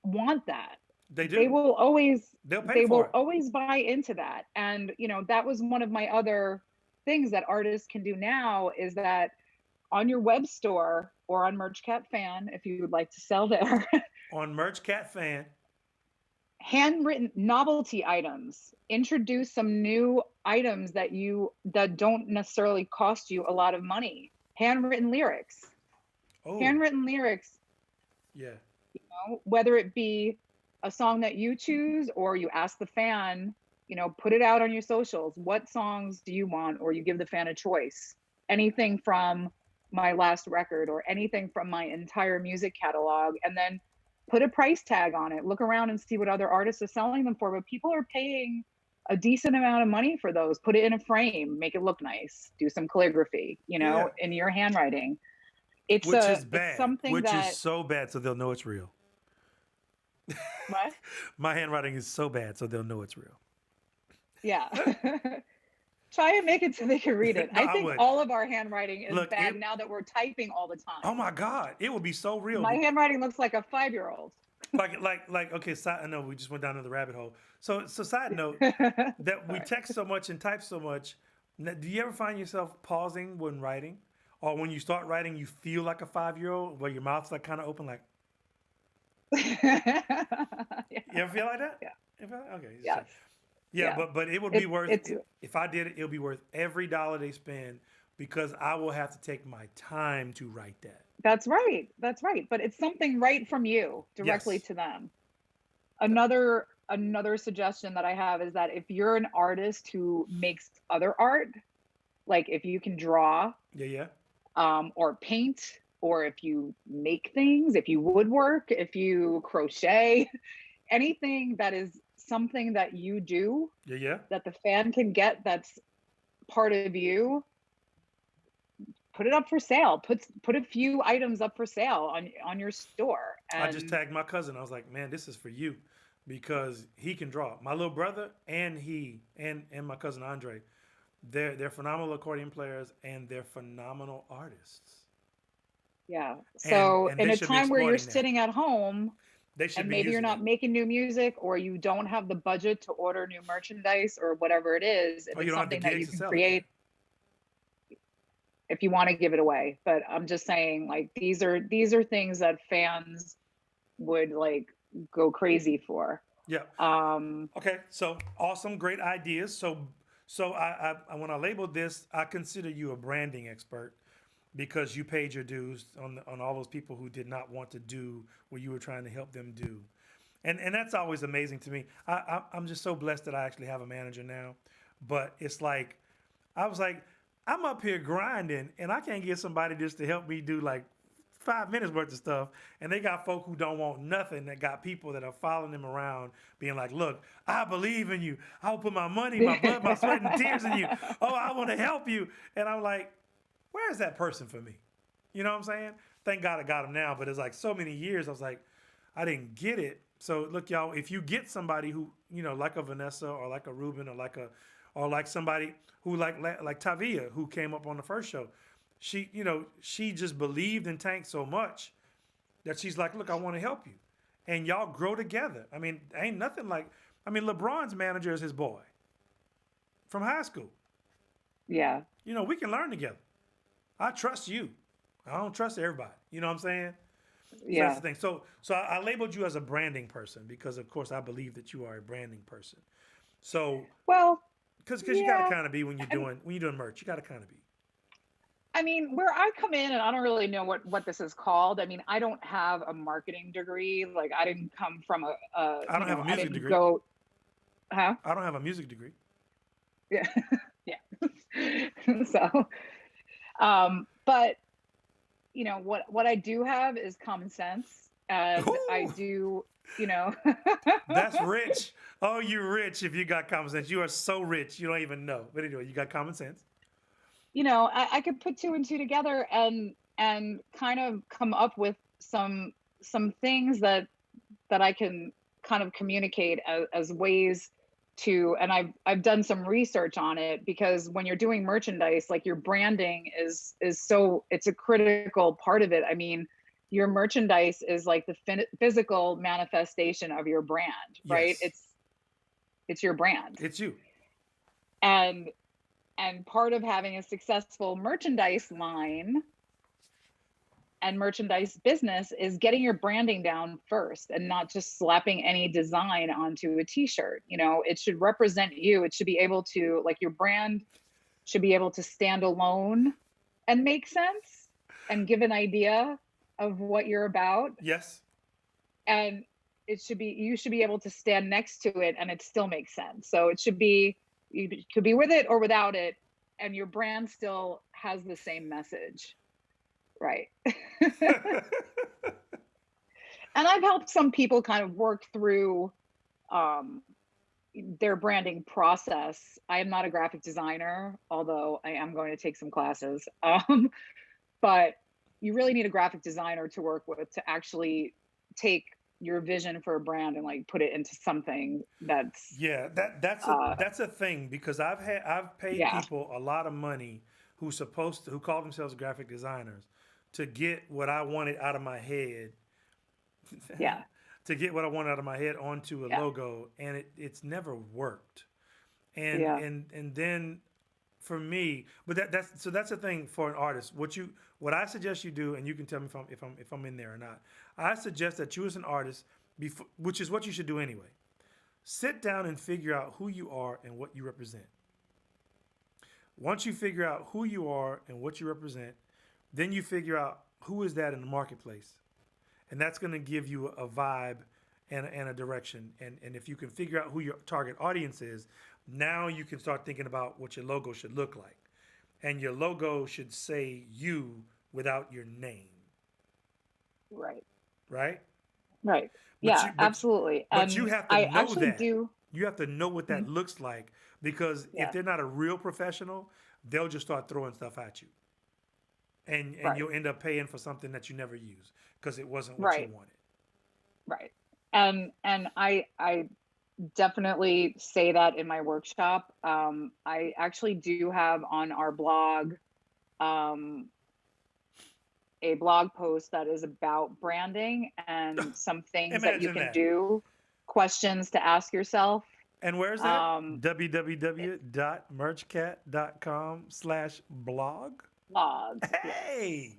want that. They do. They will always buy into that. And that was one of my other things that artists can do now, is that on your web store or on MerchCat Fan, if you would like to sell there, on MerchCat Fan, handwritten novelty items, introduce some new items that don't necessarily cost you a lot of money. Handwritten lyrics. Handwritten lyrics. Yeah. Whether it be a song that you choose, or you ask the fan, put it out on your socials. What songs do you want? Or you give the fan a choice. Anything from my last record or anything from my entire music catalog, and then put a price tag on it. Look around and see what other artists are selling them for. But people are paying a decent amount of money for those. Put it in a frame, make it look nice, do some calligraphy, in your handwriting. Which is bad. It's something which is so bad, so they'll know it's real. What? My handwriting is so bad, so they'll know it's real. Yeah. Try and make it so they can read it. No, I think all of our handwriting is bad now that we're typing all the time. Oh my God, it would be so real. My handwriting looks like a 5-year-old. Okay, I know we just went down to the rabbit hole. So side note, that we text so much and type so much. Do you ever find yourself pausing when writing? Or when you start writing, you feel like a 5-year-old, where your mouth's like kind of open, like. Yeah. You ever feel like that? Yeah. Okay. Yes. Yeah, but it would be worth if I did it. It'll be worth every dollar they spend, because I will have to take my time to write that. That's right. But it's something right from you directly to them. Another suggestion that I have is that if you're an artist who makes other art, like if you can draw, or paint, or if you make things, if you woodwork, if you crochet, anything that is something that you do, that the fan can get, that's part of you, put it up for sale. Put a few items up for sale on your store. And I just tagged my cousin. I was like, man, this is for you, because he can draw. My little brother and my cousin Andre, they're phenomenal accordion players, and they're phenomenal artists. Yeah. So in a time where you're sitting at home, and maybe you're not making new music, or you don't have the budget to order new merchandise or whatever it is, if it's something that you can create, if you want to give it away. But I'm just saying, like, these are things that fans would like go crazy for. Yeah. Okay. So awesome, great ideas. So I when I labeled this, I consider you a branding expert, because you paid your dues on all those people who did not want to do what you were trying to help them do. And that's always amazing to me. I'm just so blessed that I actually have a manager now. But it's like, I was like, I'm up here grinding, and I can't get somebody just to help me do like 5 minutes worth of stuff. And they got folk who don't want nothing, that got people that are following them around being like, look, I believe in you. I'll put my money, my blood, my sweat and tears in you. Oh, I want to help you. And I'm like, where is that person for me? You know what I'm saying? Thank God I got him now, but it's like so many years, I was like, I didn't get it. So look, y'all, if you get somebody who, like a Vanessa, or like a Ruben, or like somebody who like Tavia, who came up on the first show, she just believed in Tank so much that she's like, look, I want to help you. And y'all grow together. I mean, ain't nothing like, LeBron's manager is his boy from high school. Yeah. We can learn together. I trust you. I don't trust everybody. You know what I'm saying? Yeah. That's the thing. So I labeled you as a branding person, because of course I believe that you are a branding person. So because you gotta kind of be when you're doing merch. You gotta kind of be. Where I come in, and I don't really know what this is called. I don't have a marketing degree. Like, I didn't come from I don't have a music degree. Huh? I don't have a music degree. Yeah. Yeah. So, but what I do have is common sense, and Ooh. I do, That's rich. Oh, you're rich if you got common sense. You are so rich, you don't even know. But anyway, you got common sense. I could put 2 and 2 together and kind of come up with some things that I can kind of communicate as ways to, and I've done some research on it, because when you're doing merchandise, like your branding is so, it's a critical part of it. I mean, your merchandise is like the physical manifestation of your brand, right? Yes. It's your brand. It's you. And part of having a successful merchandise line and merchandise business is getting your branding down first, and not just slapping any design onto a t-shirt. You know, it should represent you. It should be able to, like, your brand should be able to stand alone and make sense and give an idea of what you're about. Yes. And you should be able to stand next to it and it still makes sense. So it should be, you could be with it or without it, and your brand still has the same message. Right. And I've helped some people kind of work through their branding process. I am not a graphic designer, although I am going to take some classes. But you really need a graphic designer to work with to actually take your vision for a brand and like put it into something that's that's a thing, because I've paid people a lot of money who call themselves graphic designers to get what I wanted out of my head. To get what I wanted out of my head onto a logo, and it's never worked. And then for me, but that's the thing for an artist. What I suggest you do, and you can tell me if I'm in there or not. I suggest that you as an artist, which is what you should do anyway, sit down and figure out who you are and what you represent. Once you figure out who you are and what you represent, then you figure out who is that in the marketplace. And that's going to give you a vibe and a direction. And if you can figure out who your target audience is, now you can start thinking about what your logo should look like. And your logo should say you without your name. Right. Right? Right. Absolutely. But you have to know that. You have to know what that looks like, because if they're not a real professional, they'll just start throwing stuff at you. And you'll end up paying for something that you never use because it wasn't what you wanted. Right. And I definitely say that in my workshop. I actually do have on our blog a blog post that is about branding and some things that you can do, questions to ask yourself. And where's that? www.merchcat.com/blog. Hey,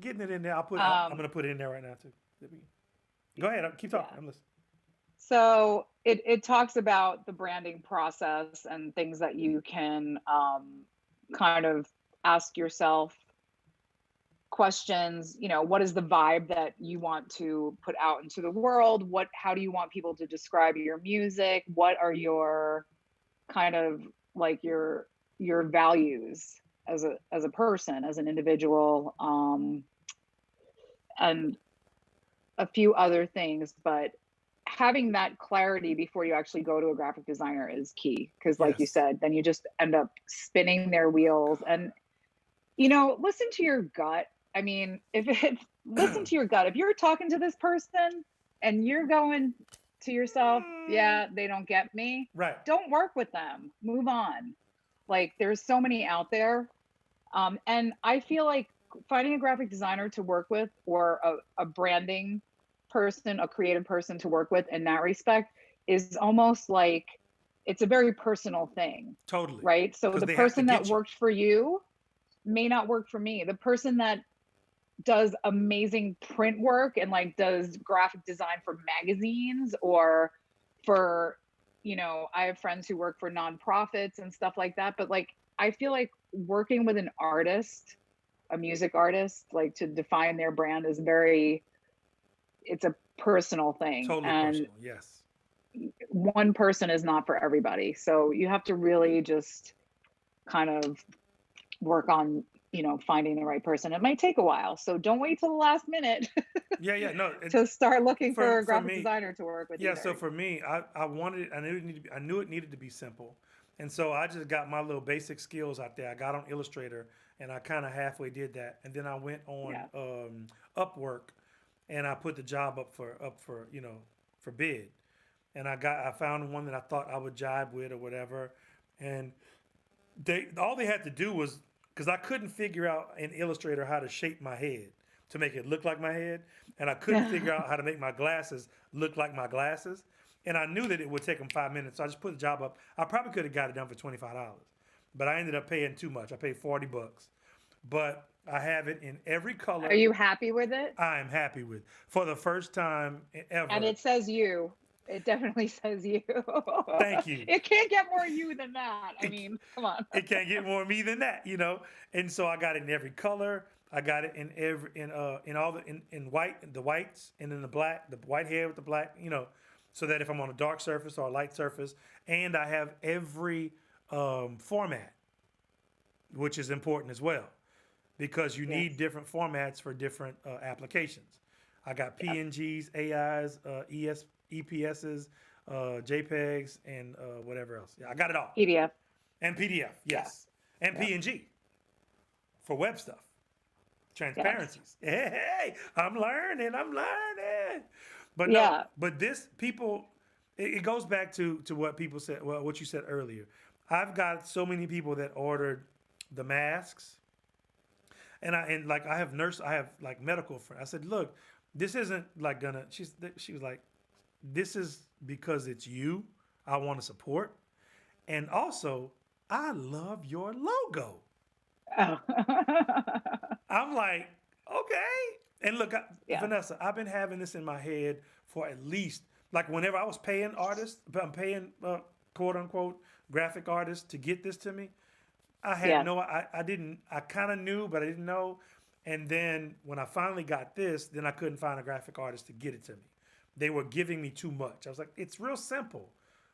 getting it in there. I'm going to put it in there right now too. Go ahead. Keep talking. I'm listening. So it talks about the branding process and things that you can kind of ask yourself questions. You know, what is the vibe that you want to put out into the world? How do you want people to describe your music? What are your kind of like your values as a person, as an individual, and a few other things. But having that clarity before you actually go to a graphic designer is key, because like you said, then you just end up spinning their wheels. And listen to your gut. I mean, listen to your gut. If you're talking to this person and you're going to yourself, they don't get me, right, don't work with them, move on. Like, there's so many out there. And I feel like finding a graphic designer to work with, or a branding person, a creative person to work with in that respect, is almost like it's a very personal thing. Totally. Right. So the person that worked for you may not work for me. The person that does amazing print work and like does graphic design for magazines, or for, I have friends who work for nonprofits and stuff like that. But like, I feel like working with an artist, a music artist, like to define their brand is it's a personal thing. Totally and personal, yes. One person is not for everybody. So you have to really just kind of work on, finding the right person. It might take a while. So don't wait till the last minute to start looking for a graphic designer to work with. So for me, I knew it needed to be simple. And so I just got my little basic skills out there. I got on Illustrator, and I kind of halfway did that. And then I went on Upwork, and I put the job up for bid. and I found one that I thought I would jive with or whatever, and all they had to do was, because I couldn't figure out in Illustrator how to shape my head to make it look like my head, and I couldn't figure out how to make my glasses look like my glasses, and I knew that it would take them 5 minutes, so I just put the job up. I probably could have got it done for $25, but I ended up paying too much. I paid $40, but I have it in every color. Are you happy with it? I am happy with, for the first time ever. And it says you. It definitely says you. Thank you. It can't get more you than that. I mean, come on. It can't get more me than that, you know. And so I got it in every color. I got it in white, the whites, and then the black, the white hair with the black, you know, so that if I'm on a dark surface or a light surface, and I have every format, which is important as well, because you need different formats for different applications. I got PNGs, AIs, EPSs, JPEGs, and whatever else. Yeah, I got it all. PDF. And PDF, yes. Yeah. And PNG for web stuff. Transparencies. Yes. Hey, I'm learning. But no, but this, people, it goes back to what people said, well, what you said earlier. I've got so many people that ordered the masks. And I have like medical friends. I said, look, this isn't like she was like, this is because it's you I want to support. And also, I love your logo. Oh. I'm like, okay. And look, Vanessa, I've been having this in my head for at least, like whenever I was paying artists, I'm paying quote unquote graphic artists to get this to me. I had I kind of knew, but I didn't know. And then when I finally got this, then I couldn't find a graphic artist to get it to me. They were giving me too much. I was like, it's real simple.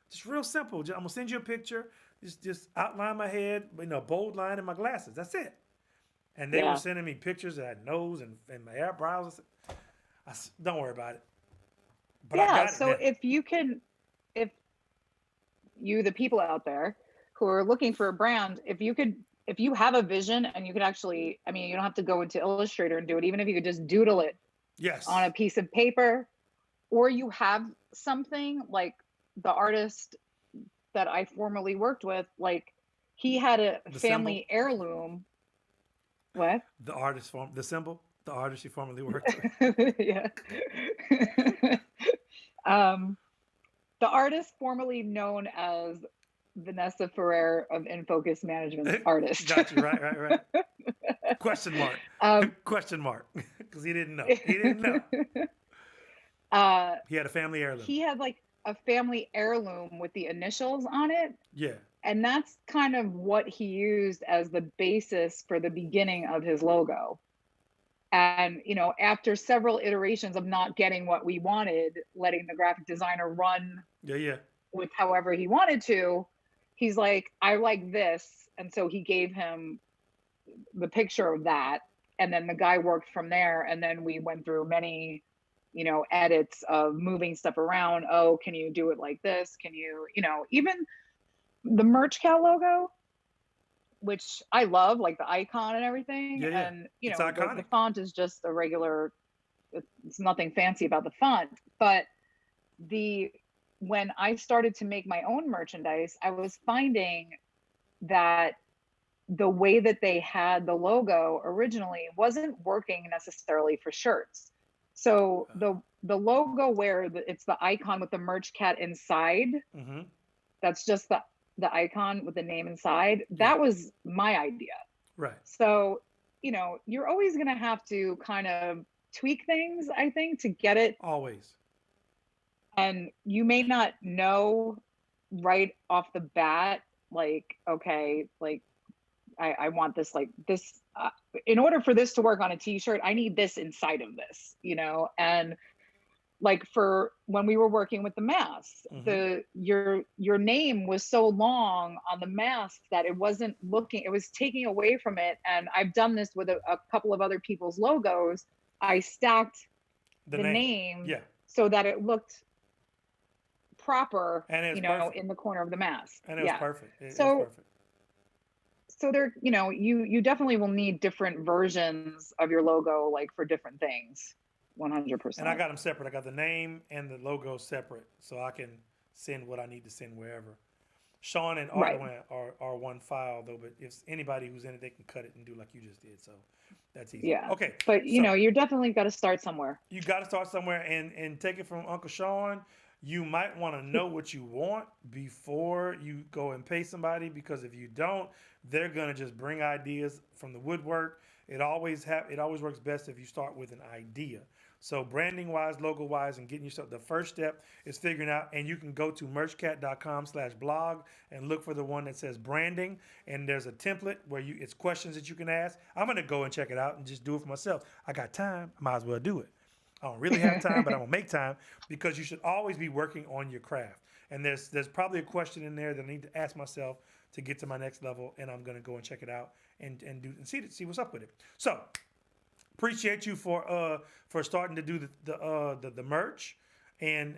Just real simple. I'm going to send you a picture. Just outline my head, a bold line in my glasses. That's it. And they were sending me pictures that had nose and my eyebrows. I said, don't worry about it. But I got it so now. if you, the people out there who are looking for a brand, if you have a vision and you could actually, I mean, you don't have to go into Illustrator and do it, even if you could just doodle it on a piece of paper, or you have something like the artist that I formerly worked with, like he had a family heirloom. What? The artist the symbol, the artist you formerly worked with. Yeah. The artist formerly known as Vanessa Ferrer of In Focus Management artist. Got you, right. Question mark. Question mark. Because he didn't know. He had a family heirloom. He had like a family heirloom with the initials on it. Yeah. And that's kind of what he used as the basis for the beginning of his logo. And, after several iterations of not getting what we wanted, letting the graphic designer run with however he wanted to, he's like, I like this. And so he gave him the picture of that. And then the guy worked from there. And then we went through many, edits of moving stuff around. Oh, can you do it like this? Can you, even the Merch Cat logo, which I love, like the icon and everything. Yeah. And, the font is just a regular, it's nothing fancy about the font. But when I started to make my own merchandise, I was finding that the way that they had the logo originally wasn't working necessarily for shirts. So the logo where it's the icon with the Merch Cat inside, that's just the icon with the name inside, that was my idea. Right. So, you're always going to have to kind of tweak things, I think, to get it. Always. And you may not know right off the bat, like, okay, like, I want this, like this, in order for this to work on a t-shirt, I need this inside of this, and like for when we were working with the masks, your name was so long on the mask that it was taking away from it. And I've done this with a couple of other people's logos. I stacked the name so that it looked proper, and in the corner of the mask. And it was perfect. It was perfect. So there, you definitely will need different versions of your logo, like for different things. 100%. And I got them separate. I got the name and the logo separate, so I can send what I need to send wherever. Sean and Right. Arwen are one file though, but if anybody who's in it, they can cut it and do like you just did. So that's easy. Yeah. Okay. But So you're definitely got to start somewhere. you got to start somewhere and take it from Uncle Sean. You might want to know what you want before you go and pay somebody, because if you don't, they're gonna just bring ideas from the woodwork. It always works best if you start with an idea. So branding wise, logo wise, and getting yourself, the first step is figuring out, and you can go to merchcat.com/blog and look for the one that says branding. And there's a template where it's questions that you can ask. I'm going to go and check it out and just do it for myself. I got time. I might as well do it. I don't really have time, but I'm going to make time, because you should always be working on your craft. And there's probably a question in there that I need to ask myself to get to my next level. And I'm going to go and check it out and see what's up with it. So, appreciate you for starting to do the merch, and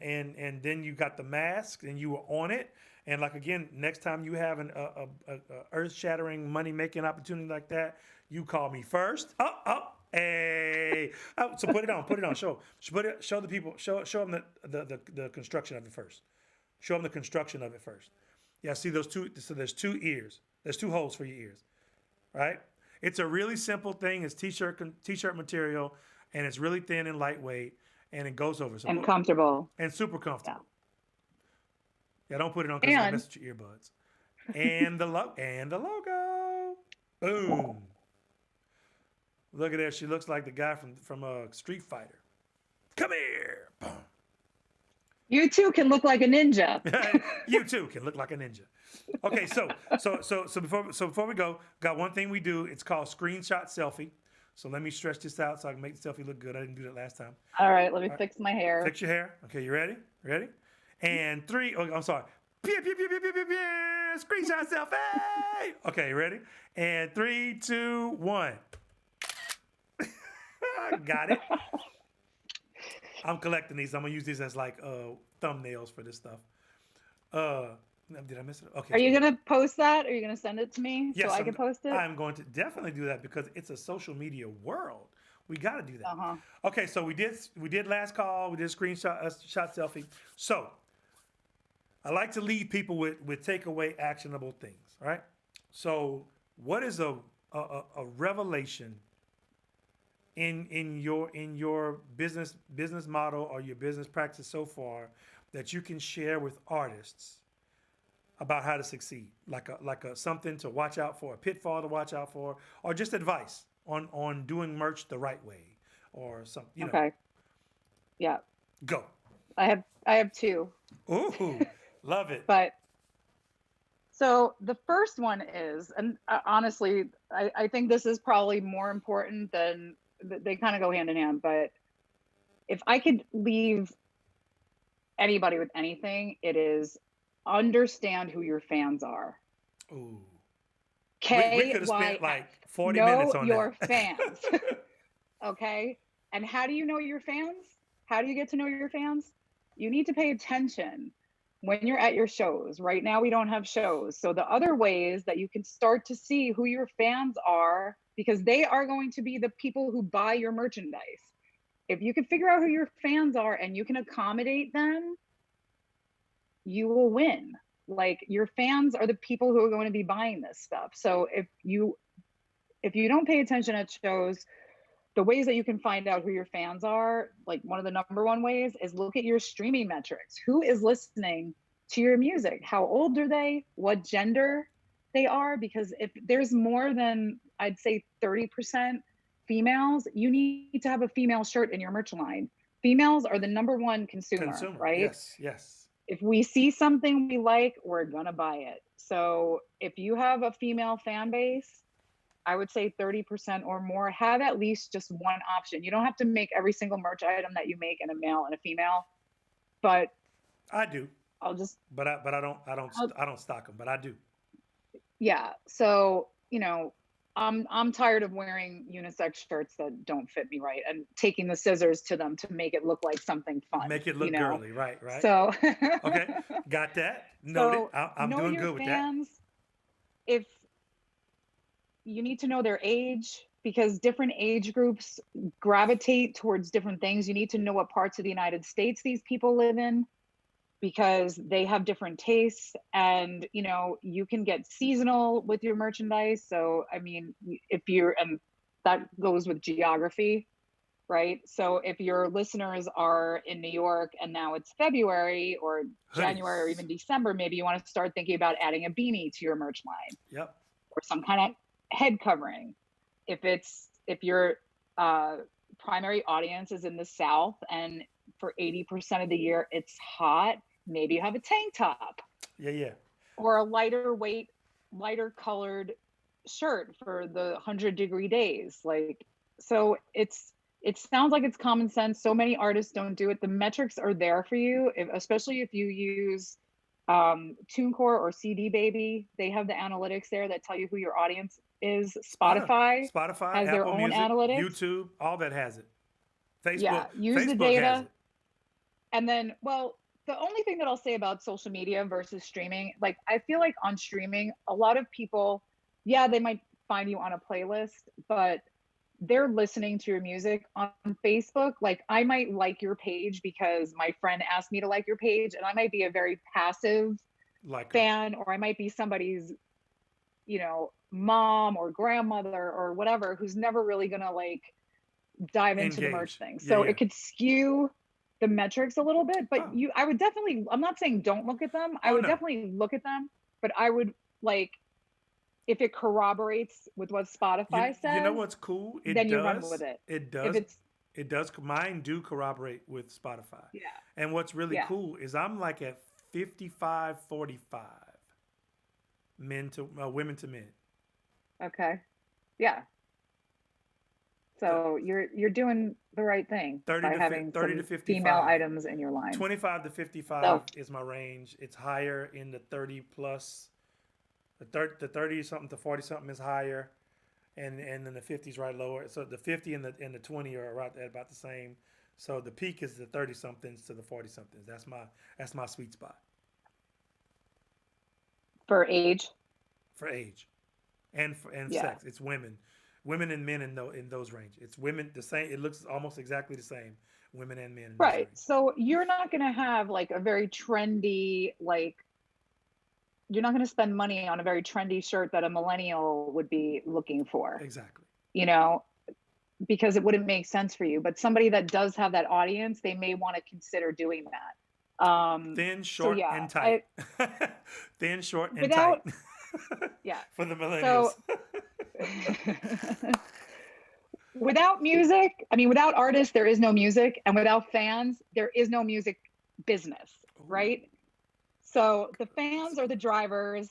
then you got the mask and you were on it. And like, again, next time you have a earth shattering money making opportunity like that, you call me first. Hey. So put it on. Show the people. Show them the construction of it first. Show them the construction of it first. Yeah, see those two. So there's two ears. There's two holes for your ears, right? It's a really simple thing. It's t-shirt material, and it's really thin and lightweight, and it goes over. So And comfortable. And super comfortable. Yeah, don't put it on because it'll mess with your earbuds. And the logo. Boom. Look at that. She looks like the guy from Street Fighter. Come here. Boom. You too can look like a ninja. You too can look like a ninja. Okay, so before we go, got one thing we do. It's called screenshot selfie. So let me stretch this out so I can make the selfie look good. I didn't do that last time. All right, let me fix my hair. Fix your hair. Okay, you ready? Ready? And 3. Oh, I'm sorry. Pew, pew, pew, pew, pew, pew, pew. Screenshot selfie. Okay, ready? And 3, 2, 1. Got it. I'm collecting these. I'm gonna use these as like thumbnails for this stuff. Did I miss it? Okay. Are you gonna post that? Are you gonna send it to me Yes, so I can post it? I'm going to definitely do that, because it's a social media world. We got to do that. Uh-huh. Okay, so we did last call. We did screenshot shot selfie. So I like to leave people with takeaway actionable things, right? So what is a revelation in your business model or your business practice so far that you can share with artists about how to succeed, like a something to watch out for, a pitfall to watch out for, or just advice on doing merch the right way, or something. Okay. Yeah. Go. I have 2. Ooh, love it. But so the first one is, and honestly, I think this is probably more important than, they kind of go hand in hand, but if I could leave anybody with anything, it is understand who your fans are. Ooh. We could have spent like 40 minutes on your that. fans. Okay. And how do you know your fans? How do you get to know your fans? You need to pay attention when you're at your shows. Right now, we don't have shows. So the other ways that you can start to see who your fans are, because they are going to be the people who buy your merchandise. If you can figure out who your fans are and you can accommodate them, you will win. Like, your fans are the people who are going to be buying this stuff. So if you don't pay attention at shows, the ways that you can find out who your fans are, like one of the number one ways, is look at your streaming metrics. Who is listening to your music? How old are they? What gender they are? Because if there's more than, I'd say 30% females, you need to have a female shirt in your merch line. Females are the number one consumer, right? Yes. If we see something we like, we're gonna buy it. So if you have a female fan base, I would say 30% or more, have at least just one option. You don't have to make every single merch item that you make in a male and a female, but I do. I'll just. But I don't stock them, but I do. Yeah. So, I'm tired of wearing unisex shirts that don't fit me right and taking the scissors to them to make it look like something fun. Make it look girly, right? So. Okay, got that. Noted. So I'm doing good with that. If you need to know their age, because different age groups gravitate towards different things. You need to know what parts of the United States these people live in, because they have different tastes, and you can get seasonal with your merchandise. So I mean, if you're, and that goes with geography, right? So if your listeners are in New York and now it's February or January or even December, maybe you want to start thinking about adding a beanie to your merch line. Yep. Or some kind of head covering. If your primary audience is in the South and for 80% of the year it's hot, maybe you have a tank top. Yeah. Or a lighter weight, lighter colored shirt for the 100-degree days. Like, so it sounds like it's common sense. So many artists don't do it. The metrics are there for you, especially if you use TuneCore or CD Baby. They have the analytics there that tell you who your audience is. Spotify has Apple their own Music, analytics. YouTube, all that has it. Use the Facebook data. has it. And then, well, the only thing that I'll say about social media versus streaming, like I feel like on streaming, a lot of people, they might find you on a playlist, but they're listening to your music on Facebook. Like I might like your page because my friend asked me to like your page, and I might be a very passive fan, or I might be somebody's, mom or grandmother or whatever, who's never really gonna like dive into the merch thing. So it could skew the metrics a little bit, but I would definitely, I'm not saying don't look at them. I would definitely look at them, but I would like, if it corroborates with what Spotify says, you know what's cool? You run with it. It does. It does. Mine do corroborate with Spotify. Yeah. And what's really cool is I'm like at 55-45 women to men. Okay. Yeah. So you're doing the right thing by having 30 to 55 female items in your line. 25 to 55 is my range. It's higher in the 30 plus. The 30 something to 40 something is higher, and then the 50 is right lower. So the 50 and the 20 are right at about the same. So the peak is the 30 somethings to the 40 somethings. That's my sweet spot. For age. For age, and sex. It's women and men in those range. It's women the same. It looks almost exactly the same. Women and men. Right. So you're not going to have like a very trendy, like you're not going to spend money on a very trendy shirt that a millennial would be looking for. Exactly. Because it wouldn't make sense for you. But somebody that does have that audience, they may want to consider doing that. Thin, short, and tight. Thin, short, and tight. Yeah. For the millennials. So, without music, without artists, there is no music. And without fans, there is no music business, right? So the fans are the drivers.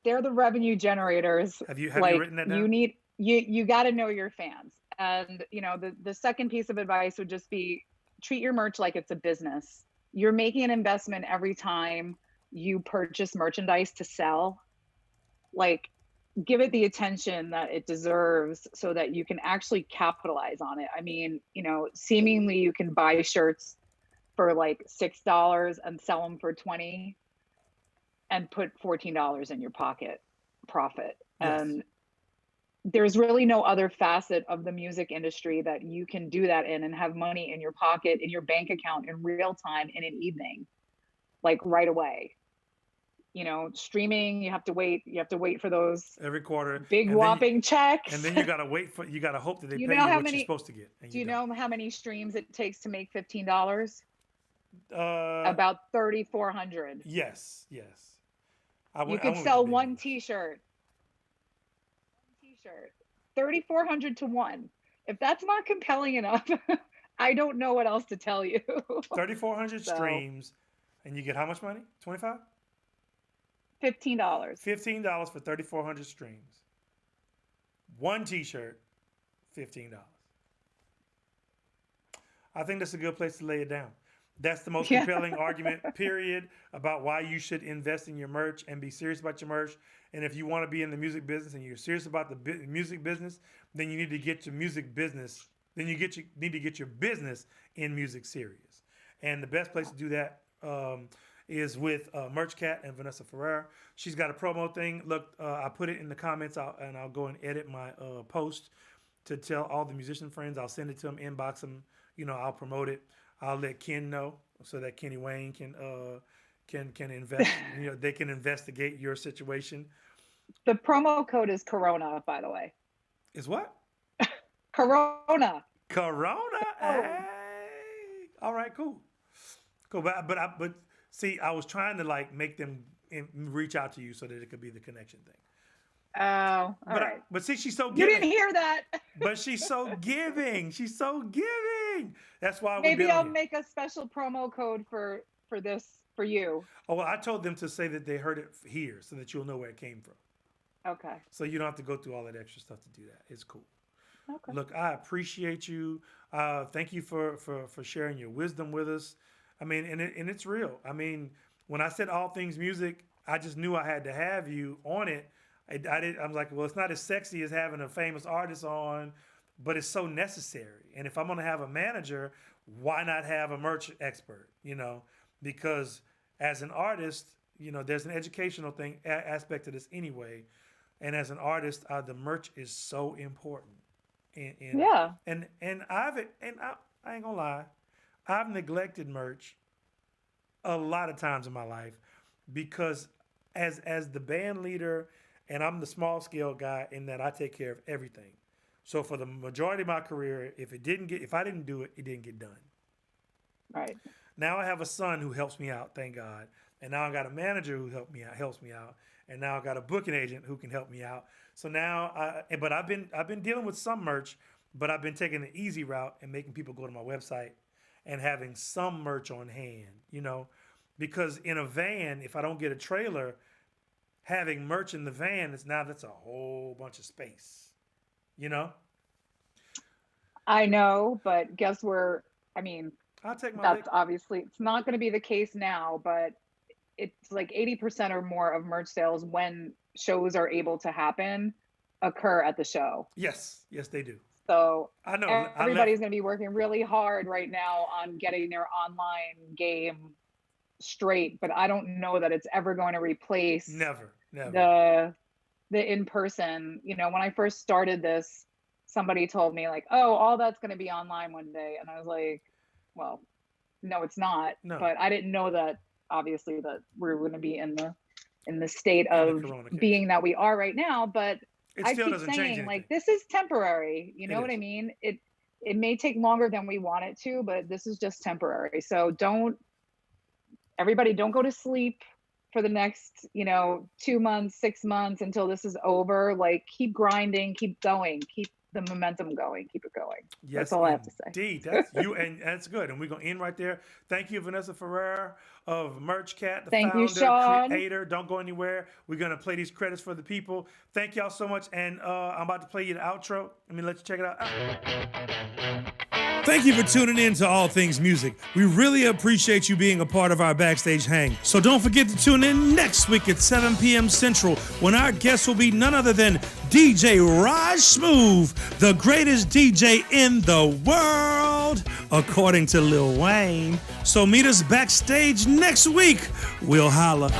They're the revenue generators. Have you written that down? You got to know your fans. And, the second piece of advice would just be treat your merch like it's a business. You're making an investment every time you purchase merchandise to sell. Like, give it the attention that it deserves so that you can actually capitalize on it. Seemingly you can buy shirts for like $6 and sell them for $20 and put $14 in your pocket profit. Yes. And there's really no other facet of the music industry that you can do that in and have money in your pocket, in your bank account in real time in an evening, like right away. Streaming, you have to wait for those every quarter big whopping checks. And then you got to hope that they pay you what you're supposed to get. Do you know how many streams it takes to make $15? About 3,400. Yes. You could sell one T-shirt. 3,400 to one. If that's not compelling enough, I don't know what else to tell you. 3,400 streams, and you get how much money? 25? $15. $15 for 3,400 streams. One T-shirt, $15. I think that's a good place to lay it down. That's the most compelling argument, period, about why you should invest in your merch and be serious about your merch. And if you want to be in the music business and you're serious about the music business, then you need to get your music business. Then you need to get your business in music serious. And the best place to do that is with Merch Cat and Vanessa Ferrer. She's got a promo thing. Look, I put it in the comments, and I'll go and edit my post to tell all the musician friends. I'll send it to them, inbox them. I'll promote it. I'll let Ken know. so that Kenny Wayne can invest. They can investigate your situation. The promo code is Corona, by the way. Is what? Corona. Corona. Oh. Hey. All right, cool. But see, I was trying to like make them reach out to you so that it could be the connection thing. Oh, all right. But see, she's so You giving. didn't hear that. But she's so giving. She's so giving. That's why maybe I'll make a special promo code for this for you. Oh, well, I told them to say that they heard it here so that you'll know where it came from. Okay. So you don't have to go through all that extra stuff to do that. It's cool. Okay. Look, I appreciate you. Thank you for sharing your wisdom with us. I mean, and it's real. I mean, when I said all things music, I just knew I had to have you on it. I'm like, well, it's not as sexy as having a famous artist on, but it's so necessary. And if I'm going to have a manager, why not have a merch expert? Because as an artist, there's an educational aspect to this anyway. And as an artist, the merch is so important. Yeah. And I ain't gonna lie, I've neglected merch a lot of times in my life because as the band leader, and I'm the small scale guy in that I take care of everything. So for the majority of my career, if I didn't do it, it didn't get done. Right. Now I have a son who helps me out, thank God. And now I got a manager who helps me out. And now I got a booking agent who can help me out. So now, but I've been dealing with some merch, but I've been taking the easy route and making people go to my website and having some merch on hand, because in a van, if I don't get a trailer, having merch in the van that's a whole bunch of space, I know, but guess where? I mean, that's obviously it's not going to be the case now, but it's like 80% or more of merch sales when shows are able to happen occur at the show. Yes, they do. So I know everybody's going to be working really hard right now on getting their online game straight, but I don't know that it's ever going to replace never the in-person. When I first started this, somebody told me like, oh, all that's going to be online one day. And I was like, well, no, it's not. No. But I didn't know that obviously that we're going to be in the state of being that we are right now. But it I still keep doesn't saying change like, this is temporary. You know what I mean? It may take longer than we want it to, but this is just temporary. So everybody don't go to sleep for the next, 2 months, 6 months until this is over. Like, keep grinding, keep going, keep the momentum going, keep it going. Yes, that's all I have to say. Indeed, that's you, and that's good. And we're gonna end right there. Thank you, Vanessa Ferrer of Merch Cat, the founder, creator. Don't go anywhere. We're gonna play these credits for the people. Thank y'all so much, and I'm about to play you the outro. Let me let you check it out. Thank you for tuning in to All Things Music. We really appreciate you being a part of our backstage hang. So don't forget to tune in next week at 7 p.m. Central when our guest will be none other than DJ Raj Smooth, the greatest DJ in the world, according to Lil Wayne. So meet us backstage next week. We'll holla.